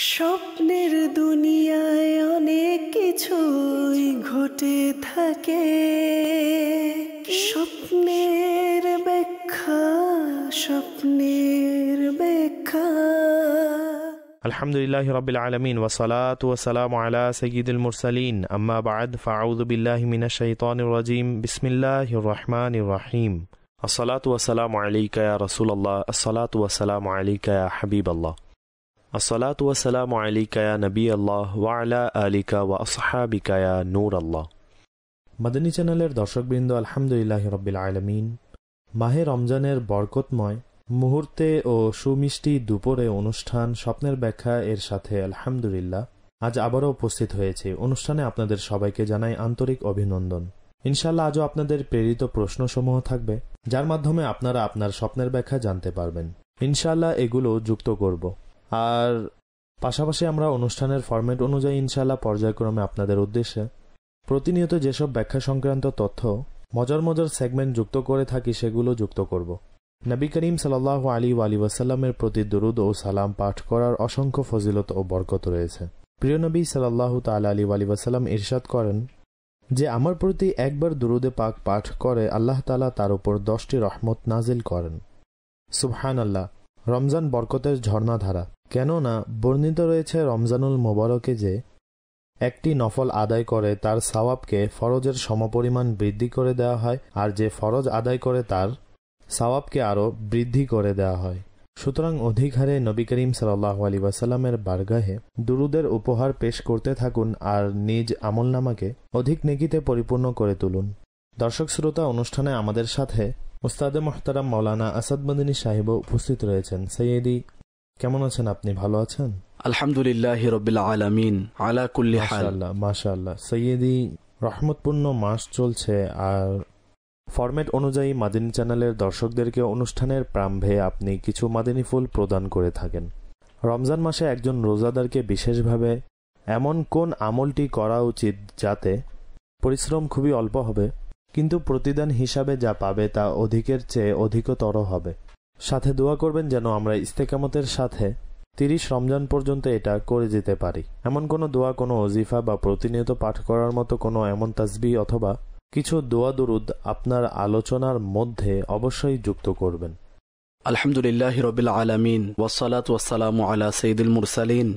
স্বপ্নের দুনিয়ায় অনেক কিছুই ঘটে থাকে, স্বপ্নের ব্যাখ্যা, স্বপ্নের ব্যাখ্যা। আলহামদুলিল্লাহি রাব্বিল আলামিন ওয়া সালাতু ওয়া সালামু আলা সাইয়্যিদিল মুরসালিন, আম্মা বা'দ, ফাআউযু বিল্লাহি মিনাশ শাইতানির রাজীম, বিসমিল্লাহির রহমানির রহিম। আসসালাতু ওয়া সালামু আলাইকা ইয়া রাসূলুল্লাহ, আসসালাতু ওয়া সালামু আলাইকা ইয়া হাবিবাল্লাহ, আসসালাতু ওয়া সালামু আলাইকা ইয়া নবিয়াল্লাহ ওয়া আলা আলিকা ওয়া আসহাবিকা ইয়া নূরাল্লাহ। মাদানী চ্যানেলের দর্শকবৃন্দ, আলহামদুলিল্লাহি রাব্বিল আলামিন, মাহে রমজানের বরকতময় মুহূর্তে ও সুমিষ্টি দুপুরে অনুষ্ঠান স্বপ্নের ব্যাখ্যা এর সাথে আলহামদুলিল্লাহ আজ আবারও উপস্থিত হয়েছে। অনুষ্ঠানে আপনাদের সবাইকে জানাই আন্তরিক অভিনন্দন। ইনশাআল্লাহ আজও আপনাদের প্রেরিত প্রশ্নসমূহ থাকবে, যার মাধ্যমে আপনারা আপনার স্বপ্নের ব্যাখ্যা জানতে পারবেন। ইনশাআল্লাহ এগুলো যুক্ত করব, আর পাশাপাশি আমরা অনুষ্ঠানের ফরম্যাট অনুযায়ী ইনশাআল্লাহ পর্যায়ক্রমে আপনাদের উদ্দেশ্যে প্রতিনিয়ত যেসব ব্যাখ্যা সংক্রান্ত তথ্য মজার মজার সেগমেন্ট যুক্ত করে থাকি সেগুলো যুক্ত করব। নবী করিম সাল্লাল্লাহু আলাইহি ওয়াসাল্লামের প্রতি দুরূদ ও সালাম পাঠ করার অসংখ্য ফজিলত ও বরকত রয়েছে। প্রিয় নবী সাল্লাল্লাহু তাআলা আলাইহি ওয়াসাল্লাম ইরশাদ করেন যে আমার প্রতি একবার দুরূদে পাক পাঠ করে আল্লাহ তাআলা তার উপর 10টি রহমত নাজিল করেন। সুবহানাল্লাহ। রমজান বরকতের ঝর্ণাধারা, কেননা বর্ণিত রয়েছে রমজানুল মোবারকে যে একটি নফল আদায় করে তার সওয়াবকে ফরজের সমপরিমাণ বৃদ্ধি করে দেওয়া হয়, আর যে ফরজ আদায় করে তার সওয়াবকে আরও বৃদ্ধি করে দেওয়া হয়। সুতরাং অধিক হারে নবী করিম সাল্লাল্লাহু আলাইহি ওয়াসাল্লামের বারগাহে দুরূদের উপহার পেশ করতে থাকুন আর নিজ আমলনামাকে অধিক নেকিতে পরিপূর্ণ করে তুলুন। দর্শক শ্রোতা, অনুষ্ঠানে আমাদের সাথে উস্তাদে মুহতারাম মাওলানা আসাদ মদনী সাহেব উপস্থিত রয়েছেন। সৈয়দি, কেমন আছেন আপনি? ভালো আছেন? আলহামদুলিল্লাহি রাব্বিল আলামিন আলা কুল্লি হাল। মাশাআল্লাহ মাশাআল্লাহ। সৈয়দি, রহমতপূর্ণ মাস চলছে, আর ফরম্যাট অনুযায়ী মাদানী চ্যানেলের দর্শকদেরকে অনুষ্ঠানের প্রারম্ভে আপনি কিছু মাদানী ফুল প্রদান করে থাকেন। রমজান মাসে একজন রোজাদারকে বিশেষভাবে এমন কোন আমলটি করা উচিত যাতে পরিশ্রম খুবই অল্প হবে কিন্তু প্রতিদান হিসাবে যা পাবে তা অধিকের চেয়ে অধিকতর হবে? সাথে দোয়া করবেন যেন আমরা ইস্তেকামতের সাথে 30 রমজান পর্যন্ত এটা করে যেতে পারি। এমন কোনো দোয়া, কোনো ওজিফা বা প্রতিনিয়ত পাঠ করার মতো কোনো এমন তাসবিহ অথবা কিছু দোয়া দুরুদ আপনার আলোচনার মধ্যে অবশ্যই যুক্ত করবেন। আলহামদুলিল্লাহি রাব্বিল আলামিন ওয়াসসালাতু ওয়াসসালামু আলা সাইয়্যিদিল মুরসালিন।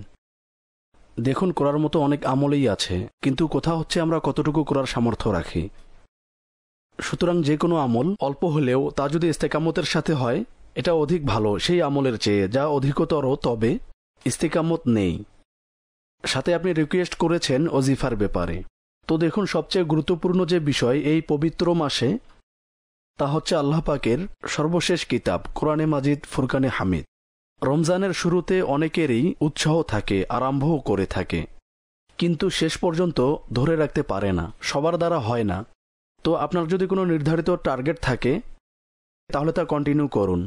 দেখুন, করার মতো অনেক আমলই আছে, কিন্তু কথা হচ্ছে আমরা কতটুকু করার সামর্থ্য রাখি। সুতরাং যে কোনো আমল অল্প হলেও তা যদি ইস্তেকামতের সাথে হয় এটা অধিক ভালো সেই আমলের চেয়ে যা অধিকতর, তবে ইস্তেকামত নেই। সাথে আপনি রিকোয়েস্ট করেছেন ওজিফার ব্যাপারে। তো দেখুন, সবচেয়ে গুরুত্বপূর্ণ যে বিষয় এই পবিত্র মাসে তা হচ্ছে আল্লাহ পাকের সর্বশেষ কিতাব কোরআনে মাজিদ, ফুরকানে হামিদ। রমজানের শুরুতে অনেকেরই উৎসাহ থাকে, আরম্ভও করে থাকে, কিন্তু শেষ পর্যন্ত ধরে রাখতে পারে না, সবার দ্বারা হয় না। তো আপনার যদি কোনো নির্ধারিত টার্গেট থাকে তাহলে তা কন্টিনিউ করুন।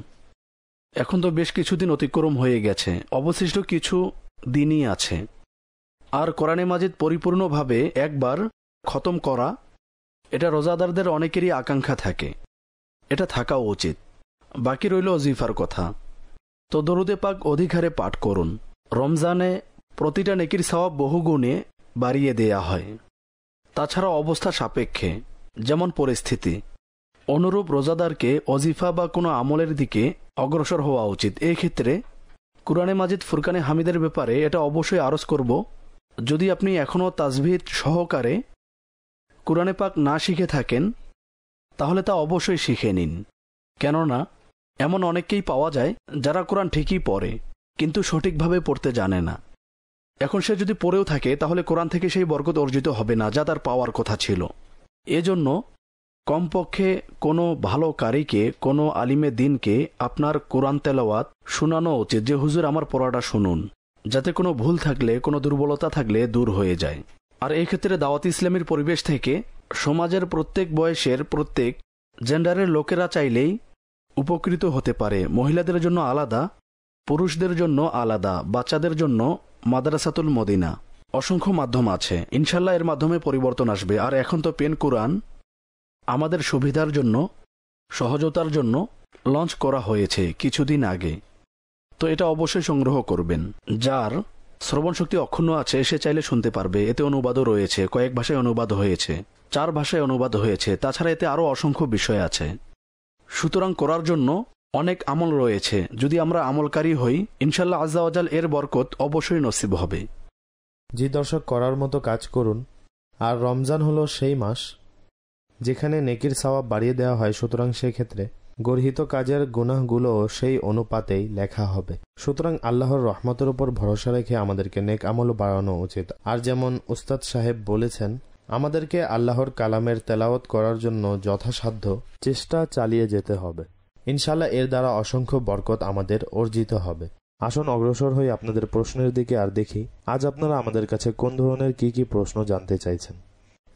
এখন তো বেশ কিছুদিন অতিক্রম হয়ে গেছে, অবশিষ্ট কিছু দিনই আছে। আর কোরআনে মাজিদ পরিপূর্ণভাবে একবার খতম করা, এটা রোজাদারদের অনেকেরই আকাঙ্ক্ষা থাকে, এটা থাকাও উচিত। বাকি রইল ওজিফার কথা। তো দরুদে পাক অধিক হারে পাঠ করুন। রমজানে প্রতিটা নেকির সওয়াব বহুগুণে বাড়িয়ে দেয়া হয়। তাছাড়া অবস্থা সাপেক্ষে, যেমন পরিস্থিতি অনুরূপ রোজাদারকে ওজিফা বা কোনো আমলের দিকে অগ্রসর হওয়া উচিত। এই ক্ষেত্রে কুরআনে মাজিদ, ফুরকানে হামিদের ব্যাপারে এটা অবশ্যই আরজ করব, যদি আপনি এখনও তাসবিহ সহকারে কুরআনে পাক না শিখে থাকেন তাহলে তা অবশ্যই শিখে নিন। কেননা এমন অনেককেই পাওয়া যায় যারা কোরআন ঠিকই পড়ে কিন্তু সঠিকভাবে পড়তে জানে না। এখন সে যদি পড়েও থাকে তাহলে কোরআন থেকে সেই বরকত অর্জিত হবে না যা তার পাওয়ার কথা ছিল। এজন্য কমপক্ষে কোনো ভালো কারিকে, কোনো আলিমে দিনকে আপনার কোরআন তেলাওয়াত শোনানো উচিত যে হুজুর আমার পড়াটা শুনুন, যাতে কোনো ভুল থাকলে, কোনো দুর্বলতা থাকলে দূর হয়ে যায়। আর এই ক্ষেত্রে দাওয়াত ইসলামের পরিবেশ থেকে সমাজের প্রত্যেক বয়সের, প্রত্যেক জেন্ডারের লোকেরা চাইলেই উপকৃত হতে পারে। মহিলাদের জন্য আলাদা, পুরুষদের জন্য আলাদা, বাচ্চাদের জন্য মাদ্রাসাতুল মদিনা, অসংখ্য মাধ্যম আছে। ইনশাল্লাহ এর মাধ্যমে পরিবর্তন আসবে। আর এখন তো পেন কোরআন আমাদের সুবিধার জন্য, সহজতার জন্য লঞ্চ করা হয়েছে কিছুদিন আগে। তো এটা অবশ্যই সংগ্রহ করবেন। যার শ্রবণ শক্তি অক্ষুণ্ণ আছে, সে চাইলে শুনতে পারবে। এতে অনুবাদও রয়েছে, কয়েক ভাষায় অনুবাদ হয়েছে, 4 ভাষায় অনুবাদ হয়েছে। তাছাড়া এতে আরও অসংখ্য বিষয় আছে। সুতরাং করার জন্য অনেক আমল রয়েছে। যদি আমরা আমলকারী হই, ইনশাল্লাহ আজ্জা ওয়াজাল এর বরকত অবশ্যই নসিব হবে। জি দর্শক, করার মতো কাজ করুন। আর রমজান হলো সেই মাস যেখানে নেকির সওয়াব বাড়িয়ে দেওয়া হয়, সুতরাং সেক্ষেত্রে গর্হিত কাজের গুনাহগুলো সেই অনুপাতেই লেখা হবে। সুতরাং আল্লাহর রহমতের উপর ভরসা রেখে আমাদেরকে নেক আমল বাড়ানো উচিত। আর যেমন উস্তাদ সাহেব বলেছেন, আমাদেরকে আল্লাহর কালামের তেলাওয়াত করার জন্য যথাসাধ্য চেষ্টা চালিয়ে যেতে হবে। ইনশাআল্লাহ এর দ্বারা অসংখ্য বরকত আমাদের অর্জিত হবে। আসুন অগ্রসর হই আপনাদের প্রশ্নের দিকে আর দেখি আজ আপনারা আমাদের কাছে কোন ধরনের কি প্রশ্ন জানতে চাইছেন।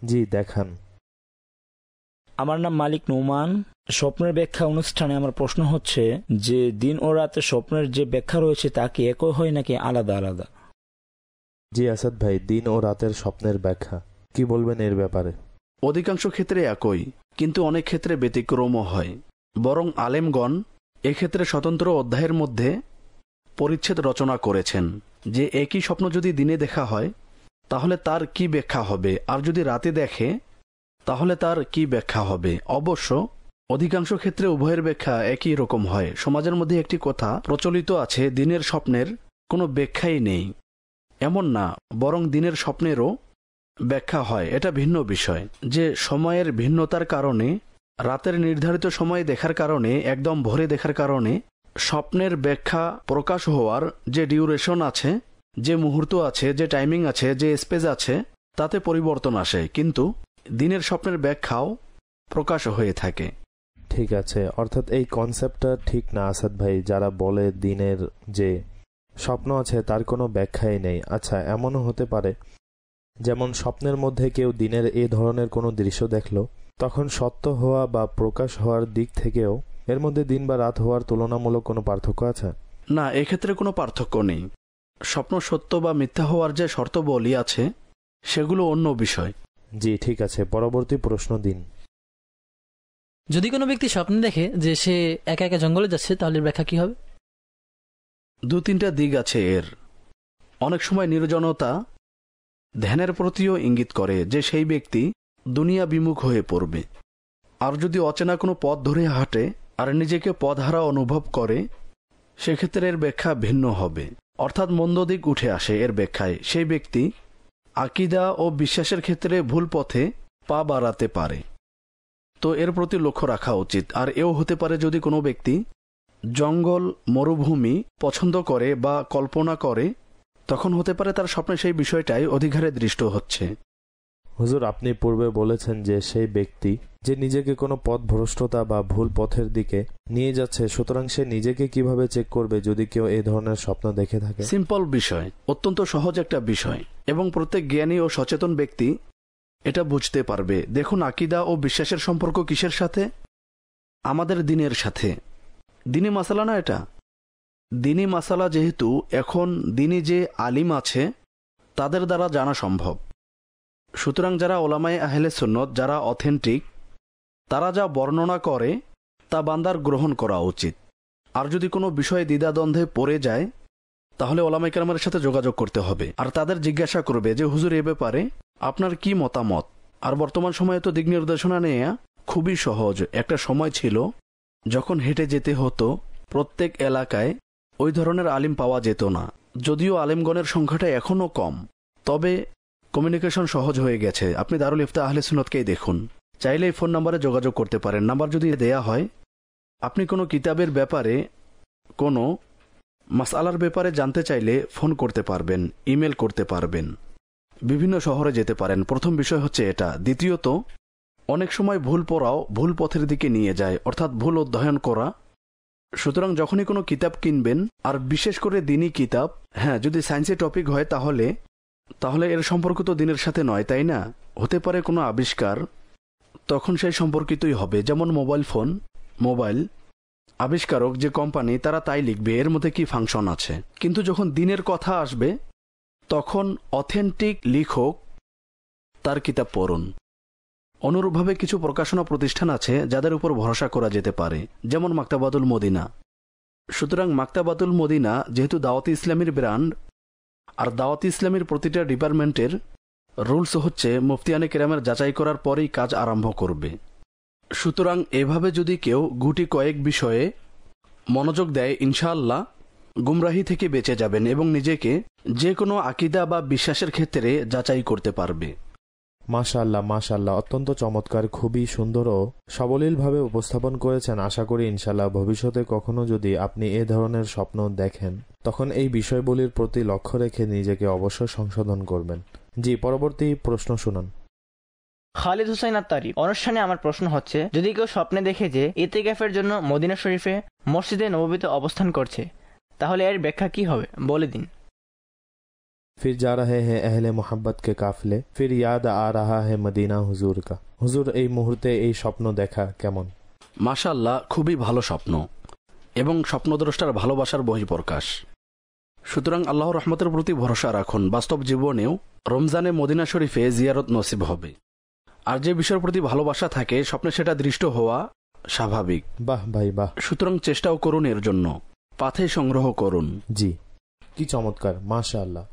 জি দেখান। আমার নাম মালিক নৌমান। স্বপ্নের ব্যাখ্যা অনুষ্ঠানে আমার প্রশ্ন হচ্ছে যে দিন ও রাতে স্বপ্নের যে ব্যাখ্যা রয়েছে তা কি একই হয় নাকি আলাদা আলাদা? জি আসাদ ভাই, দিন ও রাতের স্বপ্নের ব্যাখ্যা কি বলবেন এর ব্যাপারে? অধিকাংশ ক্ষেত্রে একই, কিন্তু অনেক ক্ষেত্রে ব্যতিক্রমও হয়। বরং আলেমগণ এক্ষেত্রে স্বতন্ত্র অধ্যায়ের মধ্যে পরিচ্ছেদ রচনা করেছেন যে একই স্বপ্ন যদি দিনে দেখা হয় তাহলে তার কি ব্যাখ্যা হবে, আর যদি রাতে দেখে তাহলে তার কি ব্যাখ্যা হবে। অবশ্য অধিকাংশ ক্ষেত্রে উভয়ের ব্যাখ্যা একই রকম হয়। সমাজের মধ্যে একটি কথা প্রচলিত আছে, দিনের স্বপ্নের কোনো ব্যাখ্যাই নেই। এমন না, বরং দিনের স্বপ্নেরও ব্যাখ্যা হয়। এটা ভিন্ন বিষয় যে সময়ের ভিন্নতার কারণে, রাতের নির্ধারিত সময়ে দেখার কারণে, একদম ভোরে দেখার কারণে স্বপ্নের ব্যাখ্যা প্রকাশ হওয়ার যে ডিউরেশন আছে, যে মুহূর্ত আছে, যে টাইমিং আছে, যে স্পেস আছে, তাতে পরিবর্তন আসে, কিন্তু দিনের স্বপ্নের ব্যাখ্যাও প্রকাশ হয়ে থাকে। ঠিক আছে, অর্থাৎ এই কনসেপ্টটা ঠিক না আসাদ ভাই, যারা বলে দিনের যে স্বপ্ন আছে তার কোনো ব্যাখ্যাই নেই। আচ্ছা, এমনও হতে পারে যেমন স্বপ্নের মধ্যে কেউ দিনের এই ধরনের কোনো দৃশ্য দেখলো, তখন সত্য হওয়া বা প্রকাশ হওয়ার দিক থেকেও এর মধ্যে দিন বা রাত হওয়ার তুলনামূলক কোনো পার্থক্য আছে? না, এক্ষেত্রে কোনো পার্থক্য নেই। স্বপ্ন সত্য বা মিথ্যা হওয়ার যে শর্তাবলী আছে সেগুলো অন্য বিষয়। জি ঠিক আছে, পরবর্তী প্রশ্ন দিন। যদি কোনো ব্যক্তি স্বপ্নে দেখে যে সে একা একা জঙ্গলে যাচ্ছে, তাহলে ব্যাখ্যা কি হবে? 2-3টা দিক আছে এর। অনেক সময় নির্জনতা ধ্যানের প্রতিও ইঙ্গিত করে যে সেই ব্যক্তি দুনিয়া বিমুখ হয়ে পড়বে। আর যদি অচেনা কোনো পথ ধরে হাঁটে আর নিজেকে পথহারা অনুভব করে, সেক্ষেত্রে এর ব্যাখ্যা ভিন্ন হবে। অর্থাৎ মন্দ দিক উঠে আসে এর ব্যাখ্যায়। সেই ব্যক্তি আকীদা ও বিশ্বাসের ক্ষেত্রে ভুল পথে পা বাড়াতে পারে। তো এর প্রতি লক্ষ্য রাখা উচিত। আর এও হতে পারে যদি কোনো ব্যক্তি জঙ্গল, মরুভূমি পছন্দ করে বা কল্পনা করে, তখন হতে পারে তার স্বপ্নে সেই বিষয়টাই অধিকারে দৃষ্ট হচ্ছে। হুজুর, আপনি পূর্বে বলেছেন যে সেই ব্যক্তি যে নিজেকে কোনো পথভ্রষ্টতা বা ভুল পথের দিকে নিয়ে যাচ্ছে, সুতরাং সে নিজেকে কিভাবে চেক করবে যদি কেউ এই ধরনের স্বপ্ন দেখে থাকে? সিম্পল বিষয়, অত্যন্ত সহজ একটা বিষয়, এবং প্রত্যেক জ্ঞানী ও সচেতন ব্যক্তি এটা বুঝতে পারবে। দেখুন, আকীদা ও বিশ্বাসের সম্পর্ক কিসের সাথে? আমাদের দিনের সাথে। দিনী মাসালা না এটা? দিনী মাসালা যেহেতু এখন দিনী যে আলিম আছে তাদের দ্বারা জানা সম্ভব, সুতরাং যারা ওলামায়ে আহলে সুন্নত, যারা অথেন্টিক, তারা যা বর্ণনা করে তা বান্দার গ্রহণ করা উচিত। আর যদি কোনো বিষয়ে দ্বিধাদ্বন্দ্বে পড়ে যায় তাহলে ওলামায়ে কেরামের সাথে যোগাযোগ করতে হবে আর তাদের জিজ্ঞাসা করবে যে হুজুর, এ ব্যাপারে আপনার কি মতামত। আর বর্তমান সময়ে তো দিক নির্দেশনা নেওয়া খুবই সহজ। একটা সময় ছিল যখন হেঁটে যেতে হতো, প্রত্যেক এলাকায় ওই ধরনের আলিম পাওয়া যেত না। যদিও আলিমগণের সংখ্যাটা এখনও কম, তবে কমিউনিকেশন সহজ হয়ে গেছে। আপনি দারুল ইফতা আহলে সুন্নতকেই দেখুন, চাইলেই ফোন নাম্বারে যোগাযোগ করতে পারেন। নাম্বার যদি দেয়া হয়, আপনি কোনো কিতাবের ব্যাপারে, কোনো মাসআলার ব্যাপারে জানতে চাইলে ফোন করতে পারবেন, ইমেল করতে পারবেন, বিভিন্ন শহরে যেতে পারেন। প্রথম বিষয় হচ্ছে এটা। দ্বিতীয়ত, অনেক সময় ভুল পড়াও ভুল পথের দিকে নিয়ে যায়, অর্থাৎ ভুল অধ্যয়ন করা। সুতরাং যখনই কোনো কিতাব কিনবেন, আর বিশেষ করে দিনী কিতাব, হ্যাঁ, যদি সায়েন্সের টপিক হয় তাহলে এর সম্পর্ক তো দিনের সাথে নয়, তাই না? হতে পারে কোনো আবিষ্কার, তখন সেই সম্পর্কিতই হবে। যেমন মোবাইল ফোন, মোবাইল আবিষ্কারক যে কোম্পানি, তারা তাই লিখবে এর মধ্যে কি ফাংশন আছে। কিন্তু যখন দিনের কথা আসবে তখন অথেন্টিক লিখক তার কিতাব পড়ুন। অনুরূপভাবে কিছু প্রকাশনা প্রতিষ্ঠান আছে যাদের উপর ভরসা করা যেতে পারে, যেমন মাকতাবাতুল মদিনা। সুতরাং মাকতাবাতুল মদিনা যেহেতু দাওয়াতে ইসলামীর ব্র্যান্ড, আর দাওয়াত ইসলামের প্রতিটা ডিপার্টমেন্টের রুলস হচ্ছে মুফতিয়ানে কেরামের যাচাই করার পরেই কাজ আরম্ভ করবে। সুতরাং এভাবে যদি কেউ গুটি কয়েক বিষয়ে মনোযোগ দেয়, ইনশাআল্লাহ গুমরাহি থেকে বেঁচে যাবেন এবং নিজেকে যে কোনো আকীদা বা বিশ্বাসের ক্ষেত্রে যাচাই করতে পারবে। মাশাআল্লাহ, মাশাআল্লাহ, অত্যন্ত চমৎকার, খুবই সুন্দর ও সাবলীলভাবে উপস্থাপন করেছেন। আশা করি ইনশাআল্লাহ ভবিষ্যতে কখনো যদি আপনি এ ধরনের স্বপ্ন দেখেন তখন এই বিষয়গুলির প্রতি লক্ষ্য রেখে নিজেকে অবশ্যই সংশোধন করবেন। জি, পরবর্তী প্রশ্ন শুনুন। খালিদ হুসাইন আত্তারি, অনুষ্ঠানে আমার প্রশ্ন হচ্ছে, যদি কেউ স্বপ্নে দেখে যে ইতিকাফের জন্য মদিনা শরীফে মসজিদে নববীতে অবস্থান করছে, তাহলে এর ব্যাখ্যা কি হবে বলে দিন। फिर जा रहे हैं अहले मोहब्बत के काफिले, फिर याद आ रहा है मदीना हुजूर का। হুজুর, এই মুহূর্তে এই স্বপ্ন দেখা কেমন? মাশাআল্লাহ, খুবই ভালো স্বপ্ন এবং স্বপ্নদ্রষ্টার ভালোবাসার বহিঃপ্রকাশ। সুতরাং আল্লাহর রহমতের প্রতি ভরসা রাখুন। বাস্তব জীবনেও রমজানে মদিনা শরীফে জিয়ারত নসিব হবে। আর যে বিষয়ের প্রতি ভালোবাসা থাকে স্বপ্নে সেটা দৃষ্ট হওয়া স্বাভাবিক। বাহ ভাই বাহ। সুতরাং চেষ্টাও করুন, এর জন্য পাথে সংগ্রহ করুন। জি, কি চমৎকার, মাশাআল্লাহ।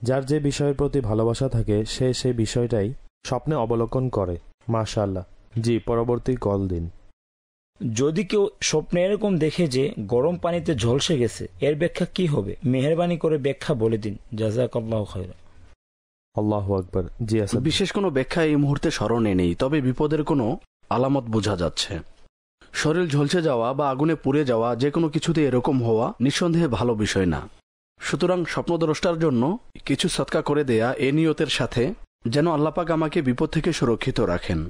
যার যে বিষয়ের প্রতি ভালোবাসা থাকে সে সেই বিষয়টাই স্বপ্নে অবলোকন করে। মাশাআল্লাহ। জি, পরবর্তী কল দিন। যদি কেউ স্বপ্নে এরকম দেখে যে গরম পানিতে ঝলসে গেছে, এর ব্যাখ্যা কি হবে? মেহেরবানি করে ব্যাখ্যা বলে দিন। জাযাকাল্লাহু খায়রা। আল্লাহু আকবার। জি, আসাদ। বিশেষ কোনো ব্যাখ্যা এই মুহূর্তে স্মরণে নেই, তবে বিপদের কোনো আলামত বোঝা যাচ্ছে। শরীর ঝলসে যাওয়া বা আগুনে পুড়ে যাওয়া, যে কোনো কিছুতে এরকম হওয়া নিঃসন্দেহে ভালো বিষয় না। সুতরাং স্বপ্নদ্রষ্টার জন্য কিছু সদকা করে দেয়া এ নিয়তের সাথে যেন আল্লাপাক আমাকে বিপদ থেকে সুরক্ষিত রাখেন।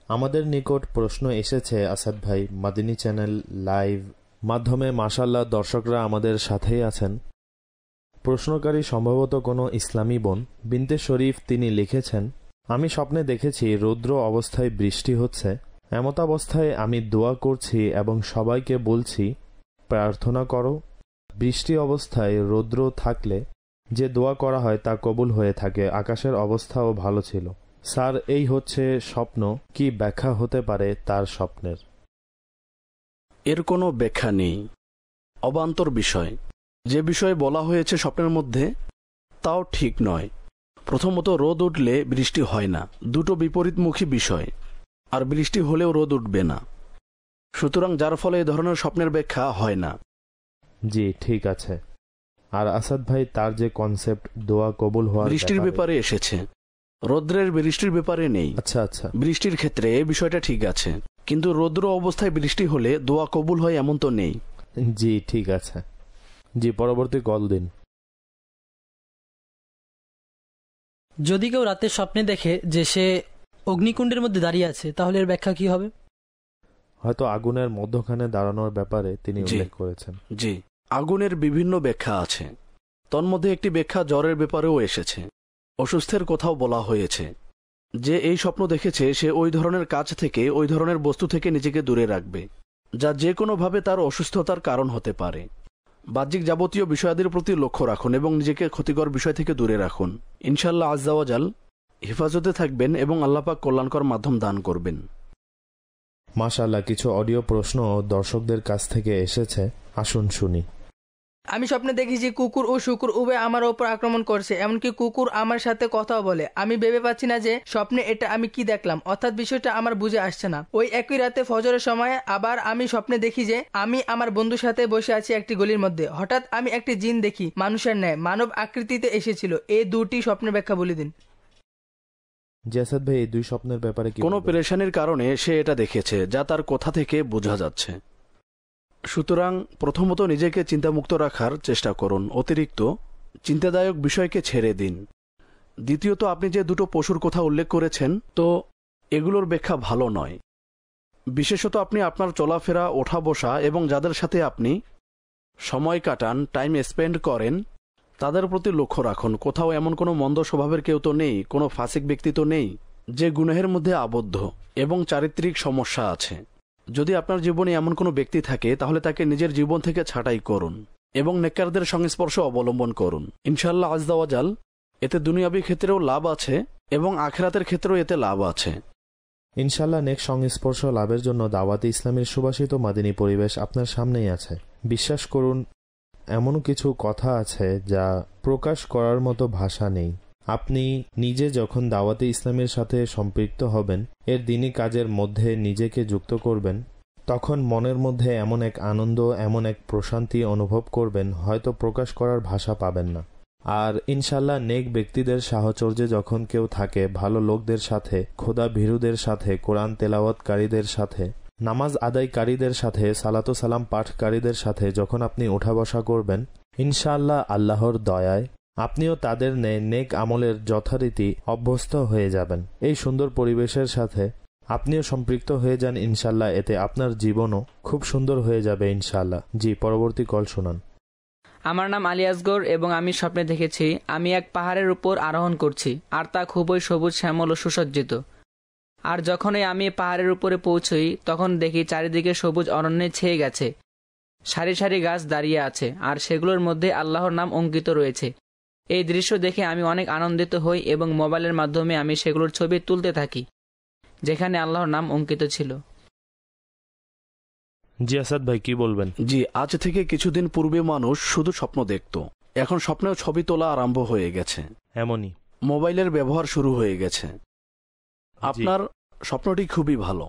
আমাদের নিকট প্রশ্ন এসেছে আসাদ ভাই, মাদিনী চ্যানেল লাইভ মাধ্যমে। মাশাআল্লাহ, দর্শকরা আমাদের সাথেই আছেন। প্রশ্নকারী সম্ভবত কোনো ইসলামী বোন বিনতে শরীফ। তিনি লিখেছেন, আমি স্বপ্নে দেখেছি রৌদ্র অবস্থায় বৃষ্টি হচ্ছে। এমতাবস্থায় আমি দোয়া করছি এবং সবাইকে বলছি প্রার্থনা করো। বৃষ্টি অবস্থায় রৌদ্র থাকলে যে দোয়া করা হয় তা কবুল হয়ে থাকে। আকাশের অবস্থাও ভালো ছিল। স্যার, এই হচ্ছে স্বপ্ন, কি ব্যাখ্যা হতে পারে তার স্বপ্নের? এর কোনো ব্যাখ্যা নেই, অবান্তর বিষয়। যে বিষয়ে বলা হয়েছে স্বপ্নের মধ্যে তাও ঠিক নয়। প্রথমত, রোদ উঠলে বৃষ্টি হয় না, দুটো বিপরীতমুখী বিষয়। আর বৃষ্টি হলেও রোদ উঠবে না। সুতরাং যার ফলে এ ধরনের স্বপ্নের ব্যাখ্যা হয় না। জি, ঠিক আছে। আর আসাদ ভাই, তার যে কনসেপ্ট দোয়া কবুল হওয়ার বৃষ্টির ব্যাপারে এসেছে, রৌদ্রের বৃষ্টির ব্যাপারে নেই। আচ্ছা আচ্ছা, বৃষ্টির ক্ষেত্রে এই বিষয়টা ঠিক আছে, কিন্তু রৌদ্র অবস্থায় বৃষ্টি হলে দোয়া কবুল হয় এমন তো নেই। জি, ঠিক আছে। জি, পরবর্তী কল দিন। যদি কেউ রাতে স্বপ্নে দেখে যে সে অগ্নিকুণ্ডের মধ্যে দাঁড়িয়ে আছে, তাহলে এর ব্যাখ্যা কি হবে? হয়তো আগুনের মধ্যখানে দাঁড়ানোর ব্যাপারে তিনি উল্লেখ করেছেন। জি, আগুনের বিভিন্ন ব্যাখ্যা আছে। তন্মধ্যে একটি ব্যাখ্যা জ্বরের ব্যাপারেও এসেছে। অসুস্থের কথাও বলা হয়েছে। যে এই স্বপ্ন দেখেছে সে ওই ধরনের কাজ থেকে, ওই ধরনের বস্তু থেকে নিজেকে দূরে রাখবে যা যে কোনোভাবে তার অসুস্থতার কারণ হতে পারে। বাহ্যিক যাবতীয় বিষয়াদির প্রতি লক্ষ্য রাখুন এবং নিজেকে ক্ষতিকর বিষয় থেকে দূরে রাখুন। ইনশাআল্লাহ আজ্জা ওয়া জাল হেফাজতে থাকবেন এবং আল্লাপাক কল্যাণকর মাধ্যম দান করবেন। মাশাআল্লাহ, কিছু অডিও প্রশ্ন দর্শকদের কাছ থেকে এসেছে, আসুন শুনি। আমি স্বপ্নে দেখেছি কুকুর ও শুকুর উভয় আমার ওপর আক্রমণ করছে, এমনকি কুকুর আমার সাথে কথাও বলে। আমি ভেবে পাচ্ছি না যে স্বপ্নে এটা আমি কি দেখলাম, অর্থাৎ বিষয়টা আমার বুঝে আসছে না। ওই একই রাতে ফজরের সময় আবার আমি স্বপ্নে দেখি যে আমি আমার বন্ধুর সাথে বসে আছি একটি গলির মধ্যে। হঠাৎ আমি একটি জিন দেখি, মানুষের ন্যায় মানব আকৃতিতে এসেছিল। এই দুটি স্বপ্নের ব্যাখ্যা বলে দিন। জাসাদ ভাই, এই দুই স্বপ্নের ব্যাপারে কি? কোনো পেরেশানির কারণে সে এটা দেখেছে, যা তার কথা থেকে বোঝা যাচ্ছে। সুতরাং প্রথমত নিজেকে চিন্তামুক্ত রাখার চেষ্টা করুন, অতিরিক্ত চিন্তাদায়ক বিষয়কে ছেড়ে দিন। দ্বিতীয়ত, আপনি যে দুটো পশুর কথা উল্লেখ করেছেন, তো এগুলোর ব্যাখ্যা ভালো নয়। বিশেষত আপনি আপনার চলাফেরা, ওঠা বসা এবং যাদের সাথে আপনি সময় কাটান, টাইম স্পেন্ড করেন, তাদের প্রতি লক্ষ্য রাখুন। কোথাও এমন কোনো মন্দ স্বভাবের কেউ তো নেই, কোনো ফাসিক ব্যক্তি তো নেই যে গুনাহের মধ্যে আবদ্ধ এবং চারিত্রিক সমস্যা আছে। যদি আপনার জীবনে এমন কোনো ব্যক্তি থাকে তাহলে তাকে নিজের জীবন থেকে ছাঁটাই করুন এবং নেককারদের সংস্পর্শ অবলম্বন করুন। ইনশাআল্লাহ আজ্জা ওয়া জাল এতে দুনিয়াবী ক্ষেত্রেও লাভ আছে এবং আখিরাতের ক্ষেত্রেও এতে লাভ আছে। ইনশাআল্লাহ নেক সংস্পর্শ লাভের জন্য দাওয়াতে ইসলামের সুবাসিত মাদিনী পরিবেশ আপনার সামনেই আছে। বিশ্বাস করুন, এমন কিছু কথা আছে যা প্রকাশ করার মতো ভাষা নেই। আপনি নিজে যখন দাওয়াতে ইসলামের সাথে সম্পৃক্ত হবেন, এর দিনী কাজের মধ্যে নিজেকে যুক্ত করবেন, তখন মনের মধ্যে এমন এক আনন্দ, এমন এক প্রশান্তি অনুভব করবেন, হয়তো প্রকাশ করার ভাষা পাবেন না। আর ইনশাল্লাহ নেক ব্যক্তিদের সাহচর্যে যখন কেউ থাকে, ভালো লোকদের সাথে, খোদা ভীরুদের সাথে, কোরআন তেলাওয়াতকারীদের সাথে, নামাজ আদায়কারীদের সাথে, সালাতু সালাম পাঠকারীদের সাথে যখন আপনি ওঠা বসা করবেন, ইনশাআল্লাহ আল্লাহর দয়ায় আপনিও তাদের নেক আমলের যথারীতি অভ্যস্ত হয়ে যাবেন। এই সুন্দর পরিবেশের সাথে আপনিও সম্পৃক্ত হয়ে যান ইনশাআল্লাহ, এতে আপনার জীবনও খুব সুন্দর হয়ে যাবে ইনশাআল্লাহ। জি, পরবর্তী কল শোনান। আমার নাম আলী আসগর এবং আমি স্বপ্নে দেখেছি আমি এক পাহাড়ের উপর আরোহণ করছি, আর তা খুবই সবুজ শ্যামল ও সুসজ্জিত। আর যখনই আমি পাহাড়ের উপরে পৌঁছই তখন দেখি চারিদিকে সবুজ অরণ্যে ছেয়ে গেছে, সারি সারি গাছ দাঁড়িয়ে আছে, আর সেগুলোর মধ্যে আল্লাহর নাম অঙ্কিত রয়েছে। এই দৃশ্য দেখে আমি অনেক আনন্দিত হই এবং মোবাইলের মাধ্যমে আমি সেগুলোর ছবি তুলতে থাকি যেখানে আল্লাহর নাম অঙ্কিত ছিল। জি আসাদ ভাই, কি বলবেন? জি, আজ থেকে কিছুদিন পূর্বে মানুষ শুধু স্বপ্ন দেখত, এখন স্বপ্নেও ছবি তোলা আরম্ভ হয়ে গেছে। এমনই মোবাইলের ব্যবহার শুরু হয়ে গেছে। আপনার স্বপ্নটি খুবই ভালো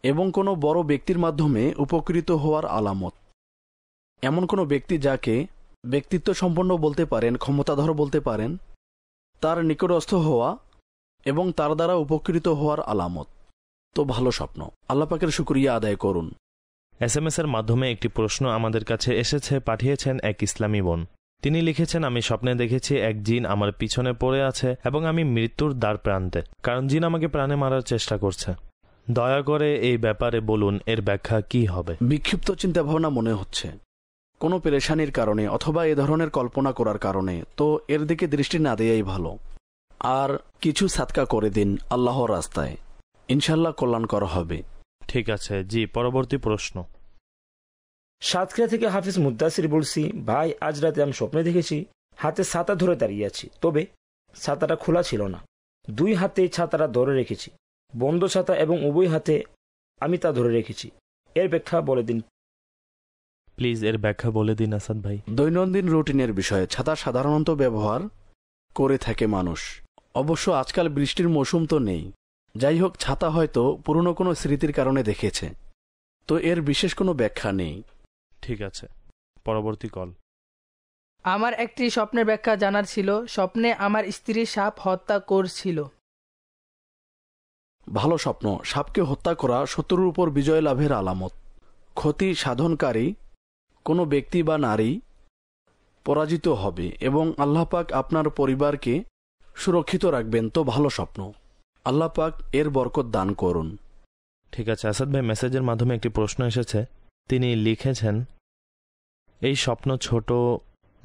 এবং কোনো বড় ব্যক্তির মাধ্যমে উপকৃত হওয়ার আলামত। এমন কোনো ব্যক্তি যাকে ব্যক্তিত্ব সম্পন্ন বলতে পারেন, ক্ষমতাধর বলতে পারেন, তার নিকটস্থ হওয়া এবং তার দ্বারা উপকৃত হওয়ার আলামত। তো ভালো স্বপ্ন, আল্লাহ পাকের শুকরিয়া আদায় করুন। SMS এর মাধ্যমে একটি প্রশ্ন আমাদের কাছে এসেছে, পাঠিয়েছেন এক ইসলামী বোন। তিনি লিখেছেন, আমি স্বপ্নে দেখেছি এক জিন আমার পিছনে পড়ে আছে এবং আমি মৃত্যুর দ্বার প্রান্তে, কারণ জিন আমাকে প্রাণে মারার চেষ্টা করছে। দয়া করে এই ব্যাপারে বলুন, এর ব্যাখ্যা কি হবে? বিক্ষিপ্ত চিন্তাভাবনা মনে হচ্ছে, কোনো পেরেশানির কারণে অথবা এ ধরনের কল্পনা করার কারণে, তো এর দিকে দৃষ্টি না দেয়াই ভালো। আর কিছু সাদকা করে দিন আল্লাহর রাস্তায়, ইনশাল্লাহ কল্যাণকর হবে। ঠিক আছে। জি, পরবর্তী প্রশ্ন। সাতক্ষীরা থেকে হাফিজ মুদ্দাসির বলছি, ভাই আজ রাতে আমি স্বপ্নে দেখেছি হাতে ছাতা ধরে দাঁড়িয়ে আছি, তবে ছাতাটা খোলা ছিল না, দুই হাতে ছাতাটা ধরে রেখেছি, বন্ধ ছাতা এবং উভয় হাতে আমি তা ধরে রেখেছি। এর ব্যাখ্যা বলে দিন প্লিজ। এর ব্যাখ্যা বলে দিন আসাদ ভাই। দৈনন্দিন রুটিনের বিষয়ে ছাতা সাধারণত ব্যবহার করে থাকে মানুষ। অবশ্য আজকাল বৃষ্টির মৌসুম তো নেই, যাই হোক ছাতা হয়তো পুরনো কোনো স্মৃতির কারণে দেখেছে, তো এর বিশেষ কোনো ব্যাখ্যা নেই। ঠিক আছে, পরবর্তী কল। আমার একটি স্বপ্নের ব্যাখ্যা জানার ছিল। স্বপ্নে আমার স্ত্রী সাপ হত্যা করছিল। ভালো স্বপ্ন, সাপকে হত্যা করা শত্রুর উপর বিজয় লাভের আলামত। ক্ষতি সাধনকারী কোনো ব্যক্তি বা নারী পরাজিত হবে এবং আল্লাহ পাক আপনার পরিবারকে সুরক্ষিত রাখবেন। তো ভালো স্বপ্ন, আল্লাহ পাক এর বরকত দান করুন। ঠিক আছে আসাদ ভাই, মেসেজের মাধ্যমে একটি প্রশ্ন এসেছে। তিনি লিখেছেন, এই স্বপ্ন ছোট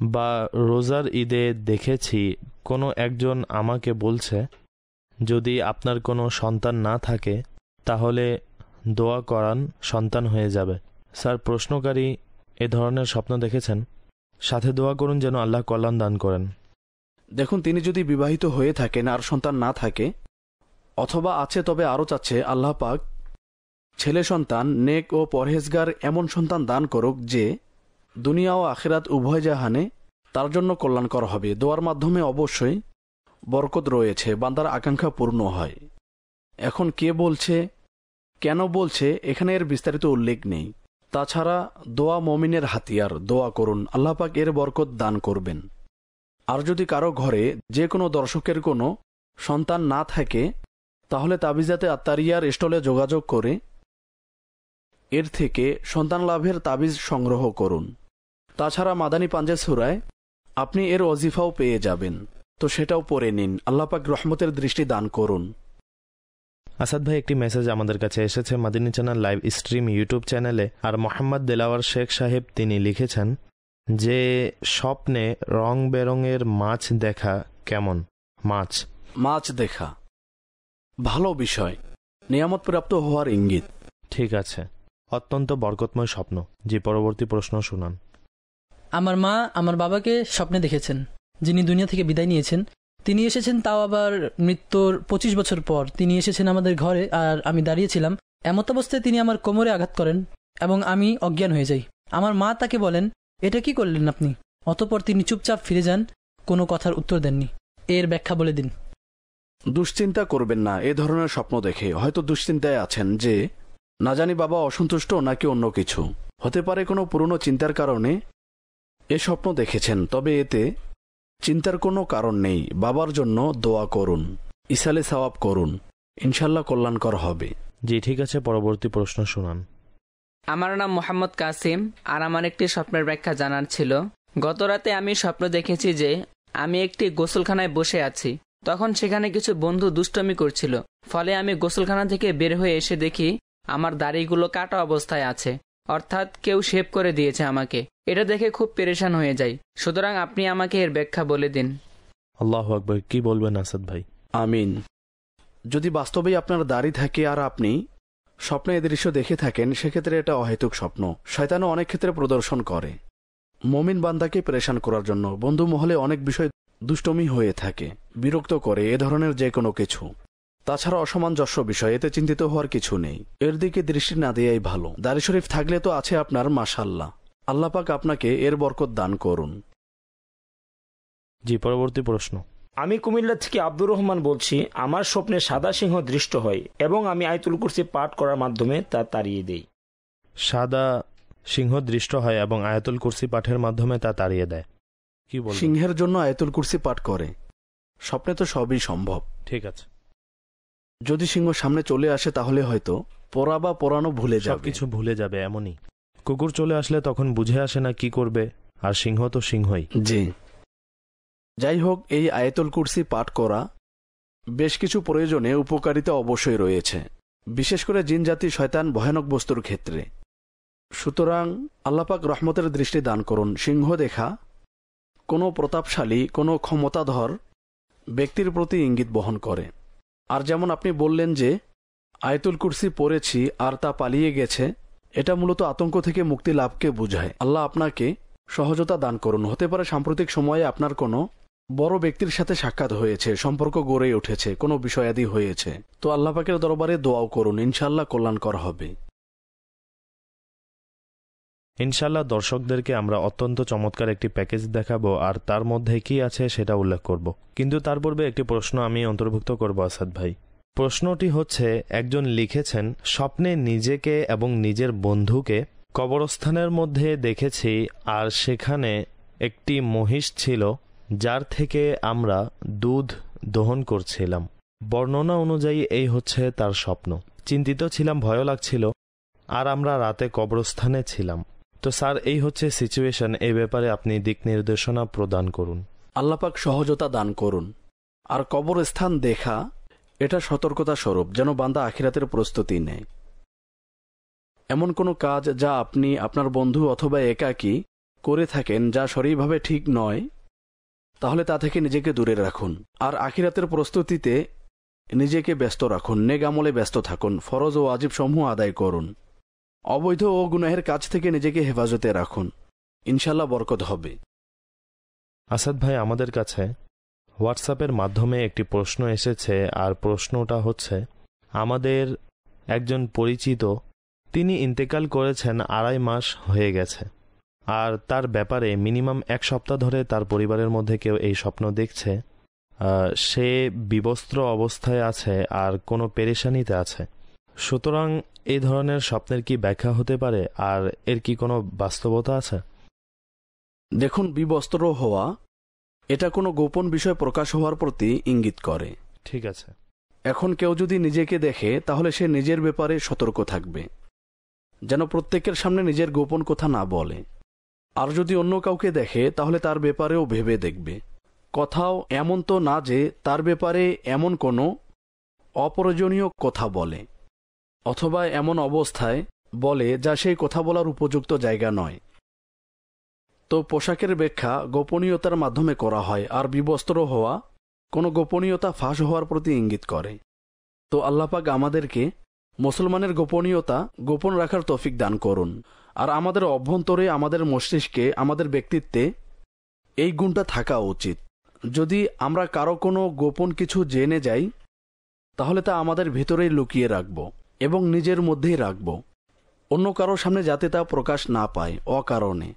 বা রোজার ঈদে দেখেছি কোনো একজন আমাকে বলছে যদি আপনার কোনো সন্তান না থাকে তাহলে দোয়া করান, সন্তান হয়ে যাবে। স্যার, প্রশ্নকারী এ ধরনের স্বপ্ন দেখেছেন, সাথে দোয়া করুন যেন আল্লাহ কল্যাণ দান করেন। দেখুন, তিনি যদি বিবাহিত হয়ে থাকেন আর সন্তান না থাকে, অথবা আছে তবে আরও চাচ্ছে আল্লাহ পাক ছেলে সন্তান, নেক ও পরহেজগার এমন সন্তান দান করুক যে দুনিয়া ও আখিরাত উভয় জাহানে তার জন্য কল্যাণকর হবে। দোয়ার মাধ্যমে অবশ্যই বরকত রয়েছে, বান্দার আকাঙ্ক্ষা পূর্ণ হয়। এখন কে বলছে, কেন বলছে, এখানে এর বিস্তারিত উল্লেখ নেই। তাছাড়া দোয়া মমিনের হাতিয়ার, দোয়া করুন, আল্লাহ পাক এর বরকত দান করবেন। আর যদি কারো ঘরে যে কোনো দর্শকের কোনো সন্তান না থাকে তাহলে তাবিজাতে আত্মারিয়ার স্টলে যোগাযোগ করে এর থেকে সন্তান লাভের তাবিজ সংগ্রহ করুন। তাছাড়া মাদানী পাঞ্জে সূরায় আপনি এর ওজিফাও পেয়ে যাবেন, তো সেটাও পড়ে নিন। আল্লাহ পাক রহমতের দৃষ্টি দান করুন। আসাদ ভাই, একটি মেসেজ আমাদের কাছে এসেছে মাদিনী চ্যানেল লাইভ স্ট্রিম ইউটিউব চ্যানেলে। আর মোহাম্মদ দেলাওয়ার শেখ সাহেব তিনি লিখেছেন যে স্বপ্নে রং বেরঙের মাছ দেখা কেমন? মাছ দেখা ভালো বিষয়, নিয়ামত প্রাপ্ত হওয়ার ইঙ্গিত। ঠিক আছে, অত্যন্ত বরকতময় স্বপ্ন। জি, পরবর্তী প্রশ্ন শুনান। আমার মা আমার বাবাকে স্বপ্নে দেখেছেন, যিনি দুনিয়া থেকে বিদায় নিয়েছেন। তিনি এসেছেন তাও আবার মৃত্যুর 25 বছর পর। তিনি এসেছেন আমাদের ঘরে আর আমি দাঁড়িয়েছিলাম। এমত অবস্থায় তিনি আমার কোমরে আঘাত করেন এবং আমি অজ্ঞান হয়ে যাই। আমার মা তাকে বলেন, এটা কি করলেন আপনি? অতঃপর তিনি চুপচাপ ফিরে যান, কোনো কথার উত্তর দেননি। এর ব্যাখ্যা বলে দিন। দুশ্চিন্তা করবেন না এ ধরনের স্বপ্ন দেখে। হয়তো দুশ্চিন্তায় আছেন যে না জানি বাবা অসন্তুষ্ট নাকি অন্য কিছু। হতে পারে কোনো পুরনো চিন্তার কারণে এ স্বপ্ন দেখেছেন, তবে এতে চিন্তার কোনো কারণ নেই। বাবার জন্য দোয়া করুন, ইসালে সওয়াব করুন, ইনশাল্লাহ কল্যাণকর হবে। জি ঠিক আছে, পরবর্তী প্রশ্ন শুনান। আমার নাম মোহাম্মদ কাসিম, আর আমার একটি স্বপ্নের ব্যাখ্যা জানার ছিল। গতরাতে আমি স্বপ্ন দেখেছি যে আমি একটি গোসলখানায় বসে আছি। তখন সেখানে কিছু বন্ধু দুষ্টমি করছিল। ফলে আমি গোসলখানা থেকে বের হয়ে এসে দেখি আমার দাড়িগুলো কাটা অবস্থায় আছে, অর্থাৎ কেউ শেভ করে দিয়েছে আমাকে। এটা দেখে খুব পেরেশান হয়ে যাই। সুতরাং আপনি আমাকে এর ব্যাখ্যা বলে দিন। আল্লাহু আকবার। কি বলবেন আসাদ ভাই? আমিন। যদি বাস্তবেই আপনার দাড়ি থাকে আর আপনি স্বপ্নে এ দৃশ্য দেখে থাকেন, সেক্ষেত্রে এটা অহেতুক স্বপ্ন। শয়তানও অনেক ক্ষেত্রে প্রদর্শন করে মুমিন বান্দাকে পেরেশান করার জন্য। বন্ধু মহলে অনেক বিষয় দুষ্টমি হয়ে থাকে, বিরক্ত করে, এ ধরনের যে কোনো কিছু। তাছাড়া অসামঞ্জস্য বিষয়, এতে চিন্তিত হওয়ার কিছু নেই। এর দিকে দৃষ্টি না দেয়াই ভালো। দাড়ি শরীফ থাকলে তো আছে আপনার, মাশাআল্লাহ। আল্লাহ পাক আপনাকে এর বরকত দান করুন। জি পরবর্তী প্রশ্ন। আমি কুমিল্লা থেকে আব্দুর রহমান বলছি। আমার স্বপ্নে সাদা সিংহ দৃষ্ট হয় এবং আমি আয়াতুল কুরসি পাঠ করার মাধ্যমে তা তাড়িয়ে দেই। সাদা সিংহ দৃষ্ট হয় এবং আয়াতুল কুরসি পাঠের মাধ্যমে তা তাড়িয়ে দেয়। কি বল? সিংহের জন্য আয়াতুল কুরসি পাঠ করে। স্বপ্নে তো সবই সম্ভব। ঠিক আছে। যদি সিংহ সামনে চলে আসে তাহলে হয়তো পড়া বা পড়ানো ভুলে যাবে, সবকিছু ভুলে যাবে। এমনই কুকুর চলে আসলে তখন বুঝে আসে না কি করবে, আর সিংহ তো সিংহই। জি। যাই হোক, এই আয়াতুল কুরসি পাঠ করা বেশ কিছু প্রয়োজনে উপকারিতা অবশ্যই রয়েছে, বিশেষ করে জিনজাতি শয়তান ভয়ানক বস্তুর ক্ষেত্রে। সুতরাং আল্লাপাক রহমতের দৃষ্টি দান করুন। সিংহ দেখা কোনো প্রতাপশালী, কোনো ক্ষমতাধর ব্যক্তির প্রতি ইঙ্গিত বহন করে। আর যেমন আপনি বললেন যে আয়াতুল কুরসি পড়েছি আর তা পালিয়ে গেছে, এটা মূলত আতঙ্ক থেকে মুক্তি লাভকে বোঝায়। আল্লাহ আপনাকে সহজতা দান করুন। হতে পারে সাম্প্রতিক সময়ে আপনার কোনো বড় ব্যক্তির সাথে সাক্ষাৎ হয়েছে, সম্পর্ক গড়ে উঠেছে, কোনো বিষয়াদি হয়েছে, তো আল্লাহ পাকের দরবারে দোয়াও করুন, ইনশাআল্লাহ কল্যাণকর হবে। ইনশাআল্লাহ দর্শকদেরকে আমরা অত্যন্ত চমৎকার একটি প্যাকেজ দেখাবো, আর তার মধ্যে কি আছে সেটা উল্লেখ করব। কিন্তু তার পূর্বে একটি প্রশ্ন আমি অন্তর্ভুক্ত করব আসাদ ভাই। প্রশ্নটি হচ্ছে, একজন লিখেছেন, স্বপ্নে নিজেকে এবং নিজের বন্ধুকে কবরস্থানের মধ্যে দেখেছি, আর সেখানে একটি মহিষ ছিল যার থেকে আমরা দুধ দহন করছিলাম। বর্ণনা অনুযায়ী এই হচ্ছে তার স্বপ্ন। চিন্তিত ছিলাম, ভয় লাগছিল, আর আমরা রাতে কবরস্থানে ছিলাম। তো স্যার, এই হচ্ছে সিচুয়েশন। এই ব্যাপারে আপনি দিক নির্দেশনা প্রদান করুন। আল্লাহ পাক সহজতা দান করুন। আর কবরস্থান দেখা এটা সতর্কতা স্বরূপ, যেন বান্দা আখিরাতের প্রস্তুতি নেয়। এমন কোনো কাজ যা আপনি আপনার বন্ধু অথবা একাকী করে থাকেন যা শরীরভাবে ঠিক নয়, তাহলে তা থেকে নিজেকে দূরে রাখুন। আর আখিরাতের প্রস্তুতিতে নিজেকে ব্যস্ত রাখুন। নেক আমলে ব্যস্ত থাকুন। ফরজ ও ওয়াজিব সমূহ আদায় করুন। অবৈধ ও গুনাহের কাজ থেকে নিজেকে হেফাজতে রাখুন। ইনশাল্লাহ বরকত হবে। আসাদ ভাই, আমাদের কাছে হোয়াটসঅ্যাপের মাধ্যমে একটি প্রশ্ন এসেছে, আর প্রশ্নটা হচ্ছে, আমাদের একজন পরিচিত, তিনি ইন্তেকাল করেছেন 2.5 মাস হয়ে গেছে, আর তার ব্যাপারে মিনিমাম 1 সপ্তাহ ধরে তার পরিবারের মধ্যে কেউ এই স্বপ্ন দেখছে। সে বিবস্ত্র অবস্থায় আছে আর কোনো পেরেশানিতে আছে। সুতরাং এই ধরনের স্বপ্নের কি ব্যাখ্যা হতে পারে, আর এর কি কোনো বাস্তবতা আছে? দেখুন, বিবস্ত্র হওয়া এটা কোনো গোপন বিষয় প্রকাশ হওয়ার প্রতি ইঙ্গিত করে। ঠিক আছে। এখন কেউ যদি নিজেকে দেখে তাহলে সে নিজের ব্যাপারে সতর্ক থাকবে, যেন প্রত্যেকের সামনে নিজের গোপন কথা না বলে। আর যদি অন্য কাউকে দেখে তাহলে তার ব্যাপারেও ভেবে দেখবে। কথাও এমন তো না যে তার ব্যাপারে এমন কোনো অপ্রয়োজনীয় কথা বলে, অথবা এমন অবস্থায় বলে যা সেই কথা বলার উপযুক্ত জায়গা নয়। তো পোশাকের ব্যাখ্যা গোপনীয়তার মাধ্যমে করা হয়, আর বিবস্ত্র হওয়া কোনো গোপনীয়তা ফাঁস হওয়ার প্রতি ইঙ্গিত করে। তো আল্লাহ পাক আমাদেরকে মুসলমানের গোপনীয়তা গোপন রাখার তৌফিক দান করুন। আর আমাদের অভ্যন্তরে, আমাদের মস্তিষ্কে, আমাদের ব্যক্তিত্বে এই গুণটা থাকা উচিত। যদি আমরা কারো কোনো গোপন কিছু জেনে যাই তাহলে তা আমাদের ভেতরেই লুকিয়ে রাখব এবং নিজের মধ্যেই রাখব, অন্য কারো সামনে যাতে তা প্রকাশ না পায় অকারণে।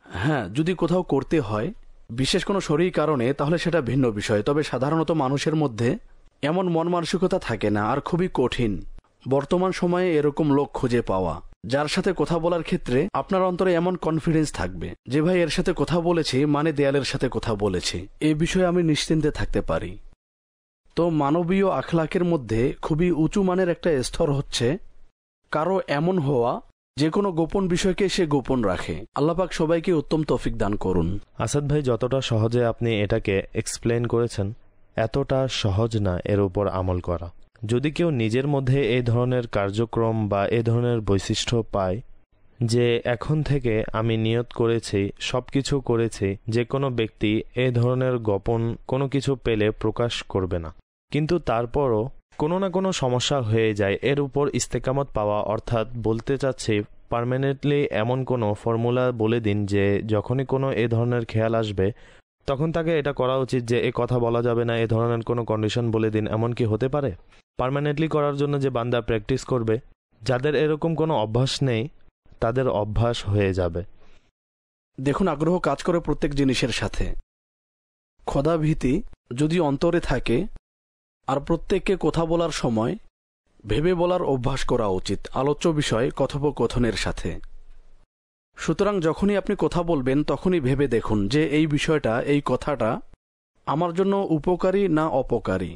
হ্যাঁ, যদি কোথাও করতে হয় বিশেষ কোনো শরীর কারণে তাহলে সেটা ভিন্ন বিষয়, তবে সাধারণত মানুষের মধ্যে এমন মন মানসিকতা থাকে না, আর খুবই কঠিন বর্তমান সময়ে এরকম লোক খুঁজে পাওয়া যার সাথে কথা বলার ক্ষেত্রে আপনার অন্তরে এমন কনফিডেন্স থাকবে যে ভাই এর সাথে কথা বলেছি মানে দেয়ালের সাথে কথা বলেছি, এই বিষয়ে আমি নিশ্চিন্তে থাকতে পারি। তো মানবীয় আখলাকের মধ্যে খুবই উঁচু মানের একটা স্তর হচ্ছে কারো এমন হওয়া যে কোনো গোপন বিষয়কে সে গোপন রাখে। আল্লাহ পাক সবাইকে উত্তম তৌফিক দান করুন। আসাদ ভাই, যতটা সহজে আপনি এটাকে এক্সপ্লেন করেছেন এতটা সহজ না এর উপর আমল করা। যদি কেউ নিজের মধ্যে এই ধরনের কার্যক্রম বা এই ধরনের বৈশিষ্ট্য পায় যে এখন থেকে আমি নিয়ত করেছি, সব কিছু করেছি, যে কোনো ব্যক্তি এই ধরনের গোপন কোনো কিছু পেলে প্রকাশ করবে না, কিন্তু তারপরও কোনো না কোনো সমস্যা হয়ে যায়, এর উপর ইস্তেকামত পাওয়া, অর্থাৎ বলতে চাচ্ছি পার্মানেন্টলি এমন কোনো ফর্মুলা বলে দিন যে যখনই কোনো এ ধরনের খেয়াল আসবে তখন তাকে এটা করা উচিত যে এ কথা বলা যাবে না, এ ধরনের কোনো কন্ডিশন বলে দিন। এমন কি হতে পারে? পার্মানেন্টলি করার জন্য যে বান্দা প্র্যাকটিস করবে, যাদের এরকম কোনো অভ্যাস নেই তাদের অভ্যাস হয়ে যাবে। দেখুন, আগ্রহ কাজ করে প্রত্যেক জিনিসের সাথে। খোদা ভীতি যদি অন্তরে থাকে আর প্রত্যেককে কথা বলার সময় ভেবে বলার অভ্যাস করা উচিত আলোচ্য বিষয় কথোপকথনের সাথে। সুতরাং যখনই আপনি কথা বলবেন তখনই ভেবে দেখুন যে এই বিষয়টা, এই কথাটা আমার জন্য উপকারী না অপকারী।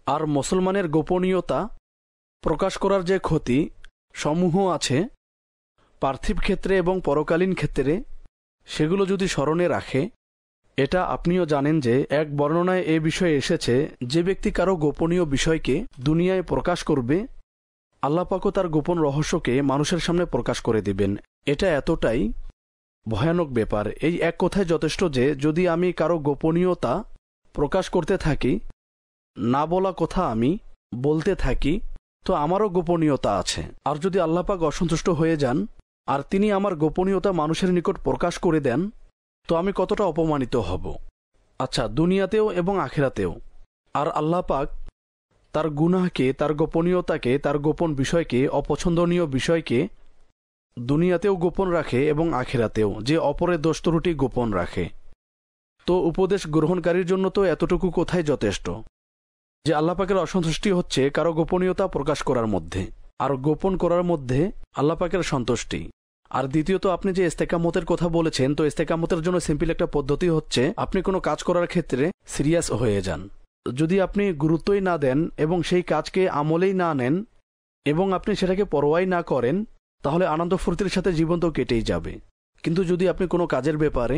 আর মুসলমানের গোপনীয়তা প্রকাশ করার যে ক্ষতি সমূহ আছে পার্থিব ক্ষেত্রে এবং পরকালীন ক্ষেত্রে, সেগুলো যদি স্মরণে রাখে, এটা আপনিও জানেন যে এক বর্ণনায় এ বিষয়ে এসেছে যে ব্যক্তি কারো গোপনীয় বিষয়কে দুনিয়ায় প্রকাশ করবে আল্লাহ পাকও তার গোপন রহস্যকে মানুষের সামনে প্রকাশ করে দিবেন। এটা এতটাই ভয়ানক ব্যাপার। এই এক কথায় যথেষ্ট যে যদি আমি কারো গোপনীয়তা প্রকাশ করতে থাকি, না বলা কথা আমি বলতে থাকি, তো আমারও গোপনীয়তা আছে। আর যদি আল্লাহ পাক অসন্তুষ্ট হয়ে যান আর তিনি আমার গোপনীয়তা মানুষের নিকট প্রকাশ করে দেন, তো আমি কতটা অপমানিত হব। আচ্ছা, দুনিয়াতেও এবং আখিরাতেও। আর আল্লাহ পাক তার গুনাহকে, তার গোপনীয়তাকে, তার গোপন বিষয়কে, অপছন্দনীয় বিষয়কে দুনিয়াতেও গোপন রাখে এবং আখিরাতেও, যে অপরের দোষ ত্রুটি গোপন রাখে। তো উপদেশ গ্রহণকারীর জন্য তো এতটুকু কথাই যথেষ্ট যে আল্লাহ পাকের অসন্তুষ্টি হচ্ছে কারো গোপনীয়তা প্রকাশ করার মধ্যে, আর গোপন করার মধ্যে আল্লাহ পাকের সন্তুষ্টি। আর দ্বিতীয়ত, আপনি যে ইস্তেকামতের কথা বলেছেন, তো ইস্তেকামতের জন্য সিম্পল একটা পদ্ধতি হচ্ছে আপনি কোনো কাজ করার ক্ষেত্রে সিরিয়াস হয়ে যান। যদি আপনি গুরুত্বই না দেন এবং সেই কাজকে আমলেই না নেন এবং আপনি সেটাকে পরোয়াই না করেন, তাহলে আনন্দ ফুর্তির সাথে জীবন তো কেটেই যাবে। কিন্তু যদি আপনি কোনো কাজের ব্যাপারে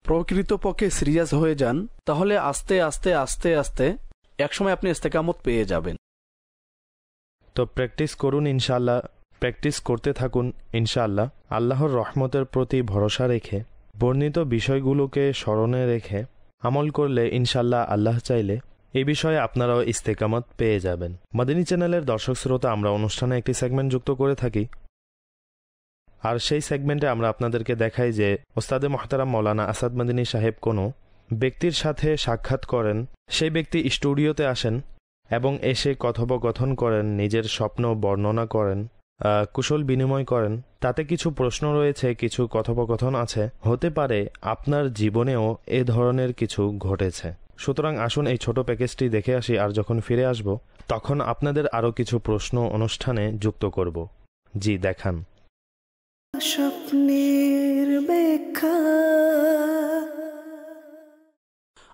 প্রকৃতপক্ষে সিরিয়াস হয়ে যান, তাহলে আস্তে আস্তে আস্তে আস্তে একসময় আপনি ইস্তেকামত পেয়ে যাবেন। তো প্র্যাকটিস করুন ইনশাআল্লাহ, প্র্যাকটিস করতে থাকুন ইনশাআল্লাহ। আল্লাহর রহমতের প্রতি ভরসা রেখে, বর্ণিত বিষয়গুলোকে স্মরণে রেখে আমল করলে ইনশাআল্লাহ আল্লাহ চাইলে এই বিষয়ে আপনারাও ইস্তেকামত পেয়ে যাবেন। মাদানী চ্যানেলের দর্শক শ্রোতা, আমরা অনুষ্ঠানে একটি সেগমেন্ট যুক্ত করে থাকি, আর সেই সেগমেন্টে আমরা আপনাদেরকে দেখাই যে ওস্তাদে মোহতারাম মৌলানা আসাদ মাদানী সাহেব কোনো ব্যক্তির সাথে সাক্ষাৎ করেন, সেই ব্যক্তি স্টুডিওতে আসেন এবং এসে কথোপকথন করেন, নিজের স্বপ্ন বর্ণনা করেন, কুশল বিনিময় করেন। তাতে কিছু প্রশ্ন রয়েছে, কিছু কথোপকথন আছে, হতে পারে আপনার জীবনেও এ ধরনের কিছু ঘটেছে। সুতরাং আসুন এই ছোট প্যাকেজটি দেখে আসি, আর যখন ফিরে আসব তখন আপনাদের আরও কিছু প্রশ্ন অনুষ্ঠানে যুক্ত করব। জি, দেখান। স্বপ্নের ব্যাখ্যা।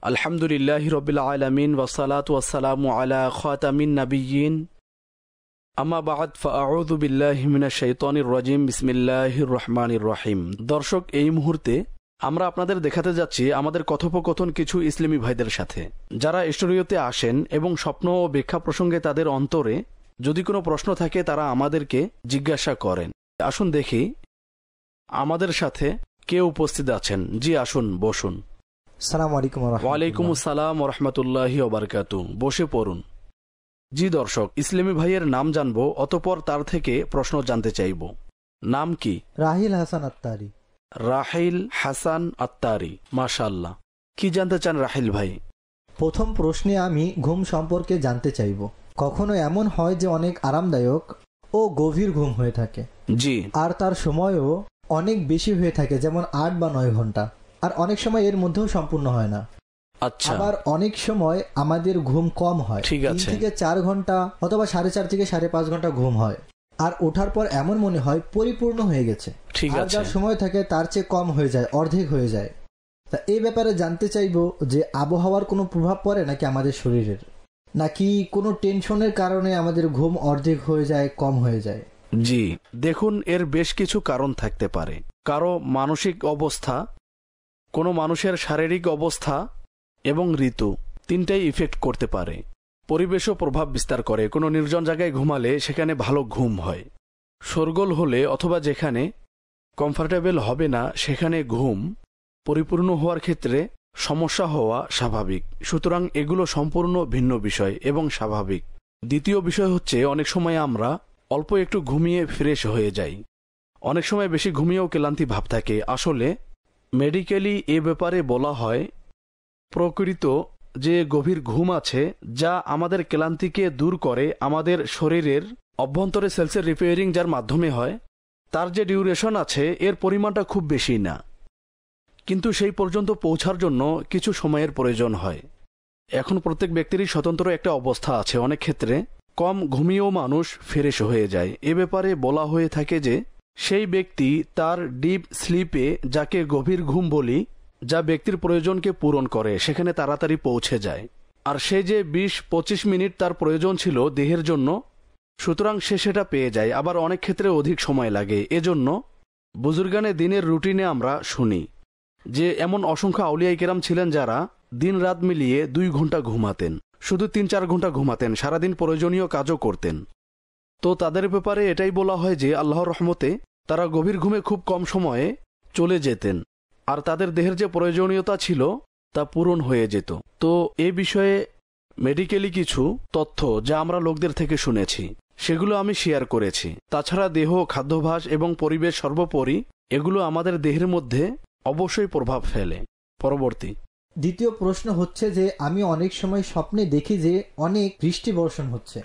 আলহামদুলিল্লাহি রাব্বিল আলামিন ওয়াসসালাতু ওয়াসসালামু আলা খাতামিন নাবিয়্যিন, আম্মা বা'দ, ফাআউযু বিল্লাহি মিনাশ শাইতানির রাজিম, বিসমিল্লাহির রহমানির রহিম। দর্শক, এই মুহূর্তে আমরা আপনাদের দেখাতে যাচ্ছি আমাদের কথোপকথন কিছু ইসলামী ভাইদের সাথে, যারা স্টুডিওতে আসেন এবং স্বপ্ন ও ব্যাখ্যা প্রসঙ্গে তাদের অন্তরে যদি কোনো প্রশ্ন থাকে তারা আমাদেরকে জিজ্ঞাসা করেন। আসুন দেখি আমাদের সাথে কে উপস্থিত আছেন। জি, আসুন, বসুন। আসসালামু আলাইকুম। ওয়ালাইকুম আসসালাম ওয়া রাহমাতুল্লাহি ওয়া বারাকাতুহু। বসে পড়ুন। জি দর্শক, ইসলামী ভাইয়ের নাম জানবো, অতঃপর তার থেকে প্রশ্ন জানতে চাইব। নাম কি? রাহিল হাসান আত্তারি। রাহিল হাসান আত্তারি, মাশাআল্লাহ। কি জানতে চান রাহিল ভাই? প্রথম প্রশ্নে আমি ঘুম সম্পর্কে জানতে চাইব। কখনো এমন হয় যে অনেক আরামদায়ক ও গভীর ঘুম হয়ে থাকে, জি, আর তার সময়ও অনেক বেশি হয়ে থাকে, যেমন 8 বা 9 ঘন্টা, আর অনেক সময় এর মধ্যেও সম্পূর্ণ হয় না। আচ্ছা, আবার অনেক সময় আমাদের ঘুম কম হয়, ঠিক 3 আছে। থেকে 4 ঘন্টা অথবা 4.5 থেকে 5.5 ঘন্টা ঘুম হয়, আর ওঠার পর এমন মনে হয় পরিপূর্ণ হয়ে গেছে। ঠিক আর আছে। যার সময় থাকে তার চেয়ে কম হয়ে যায়, অর্ধেক হয়ে যায়। তা এই ব্যাপারে জানতে চাইবো যে আবহাওয়ার কোনো প্রভাব পড়ে নাকি আমাদের শরীরের, নাকি কোনো টেনশনের কারণে আমাদের ঘুম অর্ধেক হয়ে যায়, কম হয়ে যায়? জি, দেখুন, এর বেশ কিছু কারণ থাকতে পারে। কারো মানসিক অবস্থা, কোনো মানুষের শারীরিক অবস্থা এবং ঋতু, তিনটাই ইফেক্ট করতে পারে। পরিবেশও প্রভাব বিস্তার করে। কোনো নির্জন জায়গায় ঘুমালে সেখানে ভালো ঘুম হয়, শোরগোল হলে অথবা যেখানে কমফোর্টেবল হবে না সেখানে ঘুম পরিপূর্ণ হওয়ার ক্ষেত্রে সমস্যা হওয়া স্বাভাবিক। সুতরাং এগুলো সম্পূর্ণ ভিন্ন বিষয় এবং স্বাভাবিক। দ্বিতীয় বিষয় হচ্ছে, অনেক সময় আমরা অল্প একটু ঘুমিয়ে ফ্রেশ হয়ে যাই। অনেক সময় বেশি ঘুমিয়েও ক্লান্তি ভাব থাকে। আসলে মেডিকেলি এ ব্যাপারে বলা হয়, প্রকৃত যে গভীর ঘুম আছে যা আমাদের ক্লান্তিকে দূর করে, আমাদের শরীরের অভ্যন্তরে সেলসের রিপেয়ারিং যার মাধ্যমে হয়, তার যে ডিউরেশন আছে এর পরিমাণটা খুব বেশি না, কিন্তু সেই পর্যন্ত পৌঁছার জন্য কিছু সময়ের প্রয়োজন হয়। এখন প্রত্যেক ব্যক্তিরই স্বতন্ত্র একটা অবস্থা আছে। অনেক ক্ষেত্রে কম ঘুমিয়েও মানুষ ফ্রেশ হয়ে যায়। এ ব্যাপারে বলা হয়ে থাকে যে সেই ব্যক্তি তার ডিপ স্লিপে, যাকে গভীর ঘুম বলি, যা ব্যক্তির প্রয়োজনকে পূরণ করে, সেখানে তাড়াতাড়ি পৌঁছে যায়। আর সে যে 20-25 মিনিট তার প্রয়োজন ছিল দেহের জন্য, সুতরাং সে সেটা পেয়ে যায়। আবার অনেক ক্ষেত্রে অধিক সময় লাগে। এজন্য বুজুর্গানে দিনের রুটিনে আমরা শুনি যে এমন অসংখ্য আউলিয়া কেরাম ছিলেন যারা দিন রাত মিলিয়ে 2 ঘন্টা ঘুমাতেন, শুধু 3-4 ঘন্টা ঘুমাতেন, সারাদিন প্রয়োজনীয় কাজও করতেন। তো তাদের ব্যাপারে এটাই বলা হয় যে আল্লাহর রহমতে তারা গভীর ঘুমে খুব কম সময়ে চলে যেতেন, আর তাদের দেহের যে প্রয়োজনীয়তা ছিল তা পূরণ হয়ে যেত। তো এ বিষয়ে মেডিকেলি কিছু তথ্য যা আমরা লোকদের থেকে শুনেছি, সেগুলো আমি শেয়ার করেছি। তাছাড়া দেহ, খাদ্যাভ্যাস এবং পরিবেশ সর্বোপরি এগুলো আমাদের দেহের মধ্যে অবশ্যই প্রভাব ফেলে। পরবর্তী দ্বিতীয় প্রশ্ন হচ্ছে যে আমি অনেক সময় স্বপ্নে দেখি যে অনেক বৃষ্টি বর্ষণ হচ্ছে,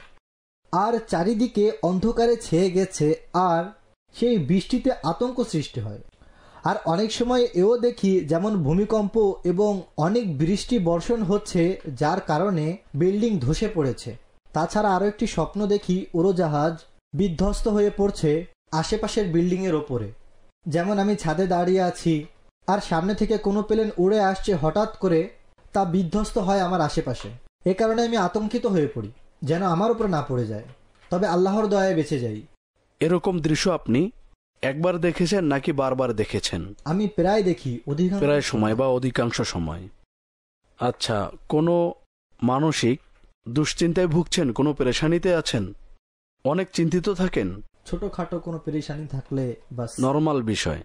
আর চারিদিকে অন্ধকারে ছেয়ে গেছে, আর সেই বৃষ্টিতে আতঙ্ক সৃষ্টি হয়। আর অনেক সময় এও দেখি যেমন ভূমিকম্প এবং অনেক বৃষ্টি বর্ষণ হচ্ছে, যার কারণে বিল্ডিং ধসে পড়েছে। তাছাড়া আরও একটি স্বপ্ন দেখি উড়োজাহাজ বিধ্বস্ত হয়ে পড়ছে আশেপাশের বিল্ডিংয়ের ওপরে। যেমন আমি ছাদে দাঁড়িয়ে আছি আর সামনে থেকে কোনো প্লেন উড়ে আসছে হঠাৎ করে, তা বিধ্বস্ত হয় আমার আশেপাশে। এ কারণে আমি আতঙ্কিত হয়ে পড়ি যেন আমার উপর না পড়ে যায়, তবে আল্লাহর দয়ায় বেঁচে যাই। এরকম দৃশ্য আপনি একবার দেখেছেন নাকি বারবার দেখেছেন? আমি প্রায় দেখি, প্রায় সময় বা অধিকাংশ সময়। আচ্ছা, কোনো মানসিক দুশ্চিন্তায় ভুগছেন, কোনো পেরেশানিতে আছেন, অনেক চিন্তিত থাকেন? ছোটখাটো কোনো পেরেশানি থাকলে বাস, নরমাল বিষয়,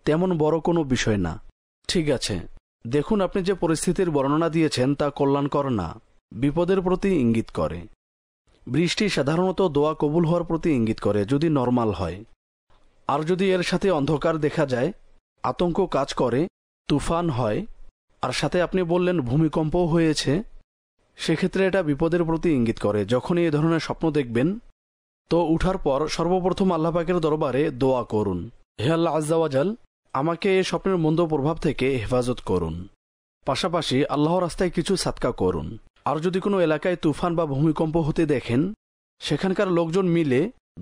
তেমন বড় কোনো বিষয় না। ঠিক আছে, দেখুন, আপনি যে পরিস্থিতির বর্ণনা দিয়েছেন তা কল্যাণকর না, বিপদের প্রতি ইঙ্গিত করে। বৃষ্টি সাধারণত দোয়া কবুল হওয়ার প্রতি ইঙ্গিত করে যদি নরমাল হয়। আর যদি এর সাথে অন্ধকার দেখা যায়, আতঙ্ক কাজ করে, তুফান হয়, আর সাথে আপনি বললেন ভূমিকম্পও হয়েছে, সেক্ষেত্রে এটা বিপদের প্রতি ইঙ্গিত করে। যখনই এ ধরনের স্বপ্ন দেখবেন তো উঠার পর সর্বপ্রথম আল্লাহ পাকের দরবারে দোয়া করুন, হে আল্লাহ আজ্জা ওয়াজাল, আমাকে এই স্বপ্নের মন্দ প্রভাব থেকে হেফাজত করুন। পাশাপাশি আল্লাহর রাস্তায় কিছু সাদকা করুন। আর যদি কোনো এলাকায় তুফান বা ভূমিকম্প হতে দেখেন, সেখানকার লোকজন মিলে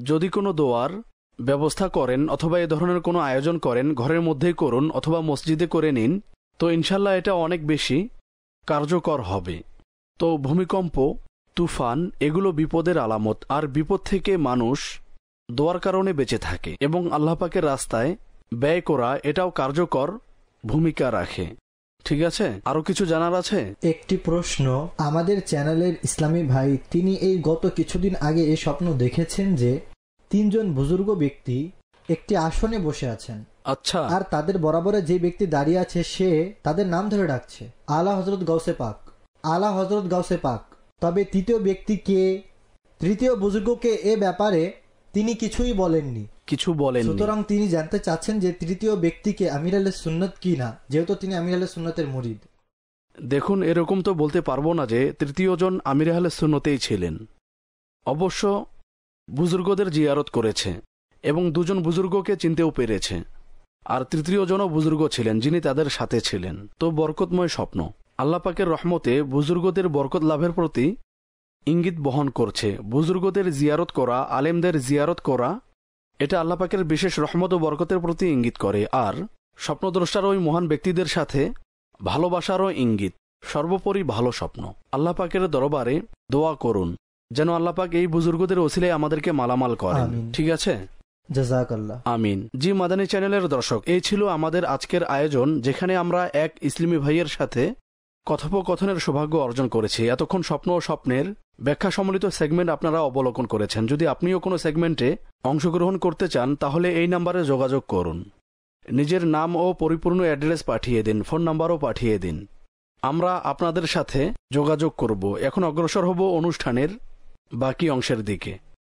যদি কোনো দোয়ার ব্যবস্থা করেন অথবা এ ধরনের কোনো আয়োজন করেন, ঘরের মধ্যেই করুন অথবা মসজিদে করে নিন, তো ইনশাল্লাহ এটা অনেক বেশি কার্যকর হবে। তো ভূমিকম্প, তুফান এগুলো বিপদের আলামত, আর বিপদ থেকে মানুষ দোয়ার কারণে বেঁচে থাকে এবং আল্লাহ পাকের রাস্তায় ব্যয় করা এটাও কার্যকর ভূমিকা রাখে। ঠিক আছে, আরো কিছু জানার আছে? একটি প্রশ্ন, আমাদের চ্যানেলের ইসলামী ভাই, তিনি এই গত কিছুদিন আগে এই স্বপ্ন দেখেছেন যে 3 জন বুজুর্গ ব্যক্তি একটি আসনে বসে আছেন। আচ্ছা। আর তাদের বরাবরে যে ব্যক্তি দাঁড়িয়ে আছে সে তাদের নাম ধরে ডাকছে, আলা হযরত গাউসে পাক, আলা হযরত গাউসে পাক। তবে তৃতীয় বুজুর্গকে এ ব্যাপারে তিনি কিছুই বলেননি, সুতরাং তিনি জানতে চাচ্ছেন যে তৃতীয় ব্যক্তিকে আমির আহলে সুন্নাত কি না, যেহেতু তিনি আমির আহলে সুন্নাতের মুরিদ। দেখুন, এরকম তো বলতে পারবো না যে তৃতীয় জন আমির আহলে সুন্নতেই ছিলেন। অবশ্য বুজুর্গদের জিয়ারত করেছে এবং 2 জন বুজুর্গকে চিনতেও পেরেছে। আর তৃতীয় জনও বুজুর্গ ছিলেন যিনি তাদের সাথে ছিলেন। তো বরকতময় স্বপ্ন আল্লাহ পাকের রহমতে বুজুর্গদের বরকত লাভের প্রতি ইঙ্গিত বহন করছে। বুজুর্গদের জিয়ারত করা, আলেমদের জিয়ারত করা, এটা আল্লাহ পাকের বিশেষ রহমত ও বরকতের প্রতি ইঙ্গিত করে। আর স্বপ্নদ্রষ্টার ওই মহান ব্যক্তিদের সাথে ভালোবাসারও ইঙ্গিত। সর্বোপরি ভালো স্বপ্ন। আল্লাহ পাকের দরবারে দোয়া করুন যেন আল্লাহ পাক এই বুজুর্গদের ওসিলায় আমাদেরকে মালামাল করেন। আমিন। ঠিক আছে, জাযাকাল্লাহ। আমিন। জি মাদানী চ্যানেলের দর্শক, এই ছিল আমাদের আজকের আয়োজন, যেখানে আমরা এক ইসলামী ভাইয়ের সাথে কথোপকথনের সৌভাগ্য অর্জন করেছি। এতক্ষণ স্বপ্ন ও স্বপ্নের ব্যাখ্যা সম্বলিত সেগমেন্ট আপনারা অবলোকন করেছেন। যদি আপনিও কোনো সেগমেন্টে অংশগ্রহণ করতে চান তাহলে এই নাম্বারে যোগাযোগ করুন। নিজের নাম ও পরিপূর্ণ অ্যাড্রেস পাঠিয়ে দিন, ফোন নাম্বারও পাঠিয়ে দিন। আমরা আপনাদের সাথে যোগাযোগ করব। এখন অগ্রসর হব অনুষ্ঠানের বাকি অংশের দিকে।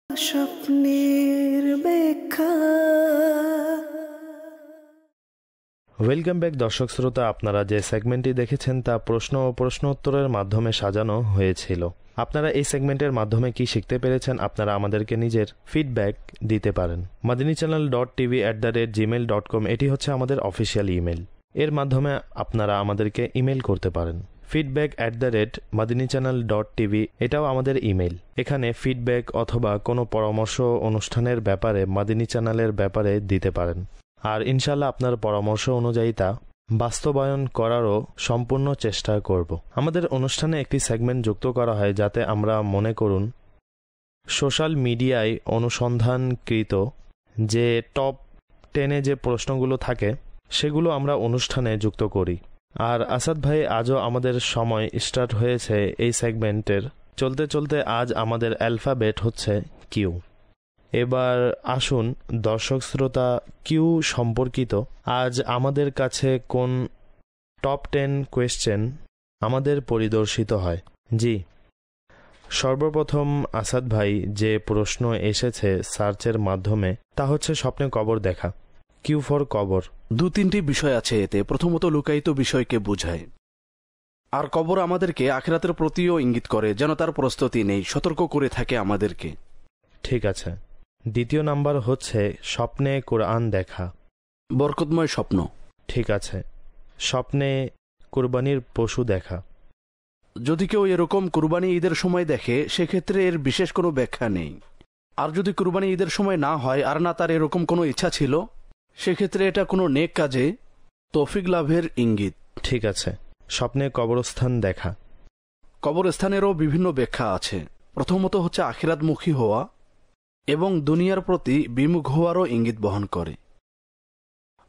স্বপ্নের ব্যাখ্যা। ওয়েলকাম ব্যাক দর্শক শ্রোতা, আপনারা যে সেগমেন্টটি দেখেছেন তা প্রশ্ন ও প্রশ্ন উত্তরের মাধ্যমে সাজানো হয়েছিল। আপনারা এই সেগমেন্টের মাধ্যমে কি শিখতে পেরেছেন আপনারা আমাদেরকে নিজের ফিডব্যাক দিতে পারেন। madinichannel.tv@gmail.com এটি হচ্ছে আমাদের অফিসিয়াল ইমেল। এর মাধ্যমে আপনারা আমাদেরকে ইমেল করতে পারেন। feedback@madinichannel.tv এটাও আমাদের ইমেল। এখানে ফিডব্যাক অথবা কোনো পরামর্শ অনুষ্ঠানের ব্যাপারে মাদিনী চ্যানেলের ব্যাপারে দিতে পারেন। আর ইনশাল্লাহ আপনার পরামর্শ অনুযায়ী তা বাস্তবায়ন করারও সম্পূর্ণ চেষ্টা করব। আমাদের অনুষ্ঠানে একটি সেগমেন্ট যুক্ত করা হয় যাতে আমরা মনে করুন সোশ্যাল মিডিয়ায় অনুসন্ধানকৃত যে টপ 10-এ যে প্রশ্নগুলো থাকে সেগুলো আমরা অনুষ্ঠানে যুক্ত করি। আর আসাদ ভাই, আজও আমাদের সময় স্টার্ট হয়েছে এই সেগমেন্টের। চলতে চলতে আজ আমাদের অ্যালফাবেট হচ্ছে কিউ। এবার আসুন দর্শক শ্রোতা, কিউ সম্পর্কিত আজ আমাদের কাছে কোন টপ 10 কোয়েশ্চেন আমাদের পরিদর্শিত হয়। জি, সর্বপ্রথম আসাদ ভাই যে প্রশ্ন এসেছে সার্চের মাধ্যমে তা হচ্ছে স্বপ্নে কবর দেখা। কিউ ফর কবর। 2-3টি বিষয় আছে এতে। প্রথমত লুকায়িত বিষয়কে বোঝায়, আর কবর আমাদেরকে আখিরাতের প্রতিও ইঙ্গিত করে, যেন তার প্রস্তুতি নেই, সতর্ক করে থাকে আমাদেরকে। ঠিক আছে। দ্বিতীয় নাম্বার হচ্ছে স্বপ্নে কোরআন দেখা। বরকতময় স্বপ্ন। ঠিক আছে। স্বপ্নে কুরবানির পশু দেখা। যদি কেউ এরকম কুরবানি ঈদের সময় দেখে সেক্ষেত্রে এর বিশেষ কোনো ব্যাখ্যা নেই। আর যদি কুরবানি ঈদের সময় না হয় আর না তার এরকম কোনো ইচ্ছা ছিল, সেক্ষেত্রে এটা কোনো নেক কাজে তৌফিক লাভের ইঙ্গিত। ঠিক আছে। স্বপ্নে কবরস্থান দেখা। কবরস্থানেরও বিভিন্ন ব্যাখ্যা আছে। প্রথমত হচ্ছে আখিরাতমুখী হওয়া এবং দুনিয়ার প্রতি বিমুখ হওয়ারও ইঙ্গিত বহন করে।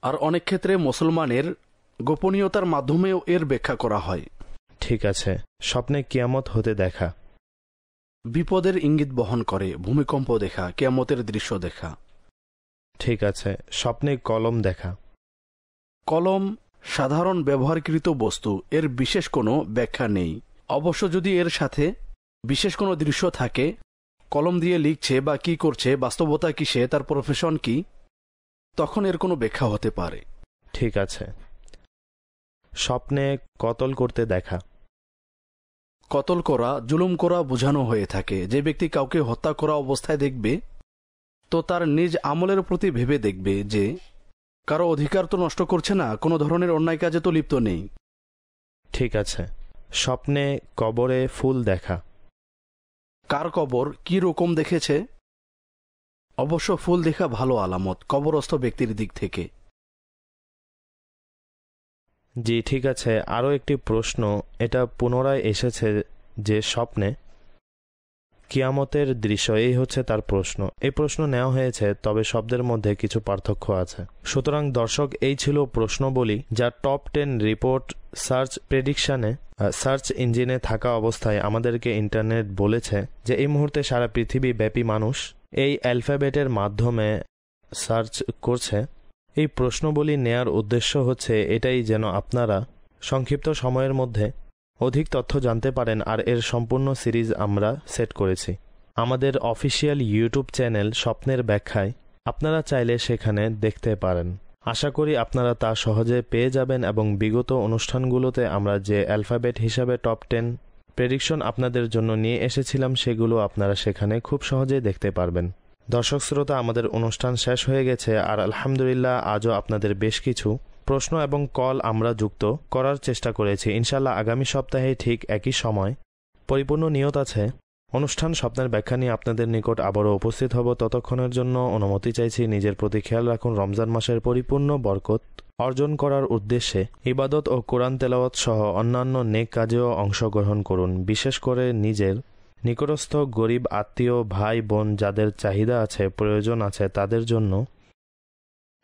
আর অনেক ক্ষেত্রে মুসলমানের গোপনীয়তার মাধ্যমেও এর ব্যাখ্যা করা হয়। ঠিক আছে। স্বপ্নে কিয়ামত হতে দেখা। বিপদের ইঙ্গিত বহন করে। ভূমিকম্প দেখা, কিয়ামতের দৃশ্য দেখা। ঠিক আছে। স্বপ্নে কলম দেখা। কলম সাধারণ ব্যবহারকৃত বস্তু, এর বিশেষ কোনো ব্যাখ্যা নেই। অবশ্য যদি এর সাথে বিশেষ কোনো দৃশ্য থাকে, কলম দিয়ে লিখছে বা কি করছে, বাস্তবতা কিসে, তার প্রফেশন কি, তখন এর কোনো ব্যাখ্যা হতে পারে। ঠিক আছে। স্বপ্নে কতল করতে দেখা। কতল করা, জুলুম করা বোঝানো হয়ে থাকে। যে ব্যক্তি কাউকে হত্যা করা অবস্থায় দেখবে তো তার নিজ আমলের প্রতি ভেবে দেখবে যে কারো অধিকার তো নষ্ট করছে না, কোনো ধরনের অন্যায় কাজে তো লিপ্ত নেই। ঠিক আছে। স্বপ্নে কবরে ফুল দেখা। কার কবর কি রকম দেখেছে? অবশ্য ফুল দেখা ভালো আলামত কবরস্থ ব্যক্তির দিক থেকে। জি ঠিক আছে। আরও একটি প্রশ্ন, এটা পুনরায় এসেছে যে স্বপ্নে কিয়ামতের দৃশ্য, এই হচ্ছে তার প্রশ্ন। এই প্রশ্ন নেওয়া হয়েছে, তবে শব্দের মধ্যে কিছু পার্থক্য আছে। সুতরাং দর্শক, এই ছিল প্রশ্নবলী যা টপ 10 রিপোর্ট সার্চ ইঞ্জিনে থাকা অবস্থায় আমাদেরকে ইন্টারনেট বলেছে যে এই মুহূর্তে সারা পৃথিবী ব্যাপী মানুষ এই অ্যালফাবেটের মাধ্যমে সার্চ করছে। এই প্রশ্নবলী নেয়ার উদ্দেশ্য হচ্ছে এটাই, যেন আপনারা সংক্ষিপ্ত সময়ের মধ্যে অধিক তথ্য জানতে পারেন। আর এর সম্পূর্ণ সিরিজ আমরা সেট করেছি আমাদের অফিসিয়াল ইউটিউব চ্যানেল স্বপ্নের ব্যাখ্যায়। আপনারা চাইলে সেখানে দেখতে পারেন। আশা করি আপনারা তা সহজে পেয়ে যাবেন এবং বিগত অনুষ্ঠানগুলোতে আমরা যে অ্যালফাবেট হিসাবে টপ 10 প্রেডিকশন আপনাদের জন্য নিয়ে এসেছিলাম সেগুলো আপনারা সেখানে খুব সহজেই দেখতে পারবেন। দর্শক শ্রোতা, আমাদের অনুষ্ঠান শেষ হয়ে গেছে, আর আলহামদুলিল্লাহ আজও আপনাদের বেশ কিছু প্রশ্ন এবং কল আমরা যুক্ত করার চেষ্টা করেছি। ইনশাল্লাহ আগামী সপ্তাহে ঠিক একই সময় পরিপূর্ণ নিয়ত আছে অনুষ্ঠান স্বপ্নের ব্যাখ্যা নিয়ে আপনাদের নিকট আবারও উপস্থিত হব। ততক্ষণের জন্য অনুমতি চাইছি। নিজের প্রতি খেয়াল রাখুন। রমজান মাসের পরিপূর্ণ বরকত অর্জন করার উদ্দেশ্যে ইবাদত ও কোরআন তেলাওয়াত সহ অন্যান্য নেক কাজেও অংশগ্রহণ করুন। বিশেষ করে নিজের নিকটস্থ গরিব আত্মীয়, ভাই বোন যাদের চাহিদা আছে, প্রয়োজন আছে, তাদের জন্য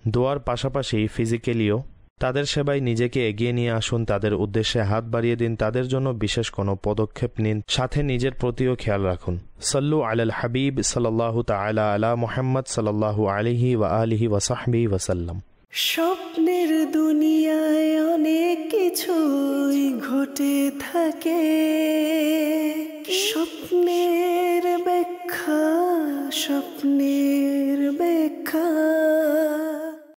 দোয়ার পাশাপাশি ফিজিক্যালিও তাদের সেবায় নিজেকে এগিয়ে নিয়ে আসুন। তাদের উদ্দেশ্যে হাত বাড়িয়ে দিন। তাদের জন্য বিশেষ কোনো পদক্ষেপ নিন। সাথে নিজের প্রতিও খেয়াল রাখুন। সাল্লু আলাল হাবিব সাল্লাল্লাহু তাআলা আলা মুহাম্মদ সাল্লাল্লাহু আলাইহি ওয়া আলিহি ওয়া সাহবিহি ওয়া সাল্লাম। স্বপ্নের দুনিয়ায় অনেক কিছুই ঘটে থাকে, স্বপ্নের ব্যাখ্যা স্বপ্নে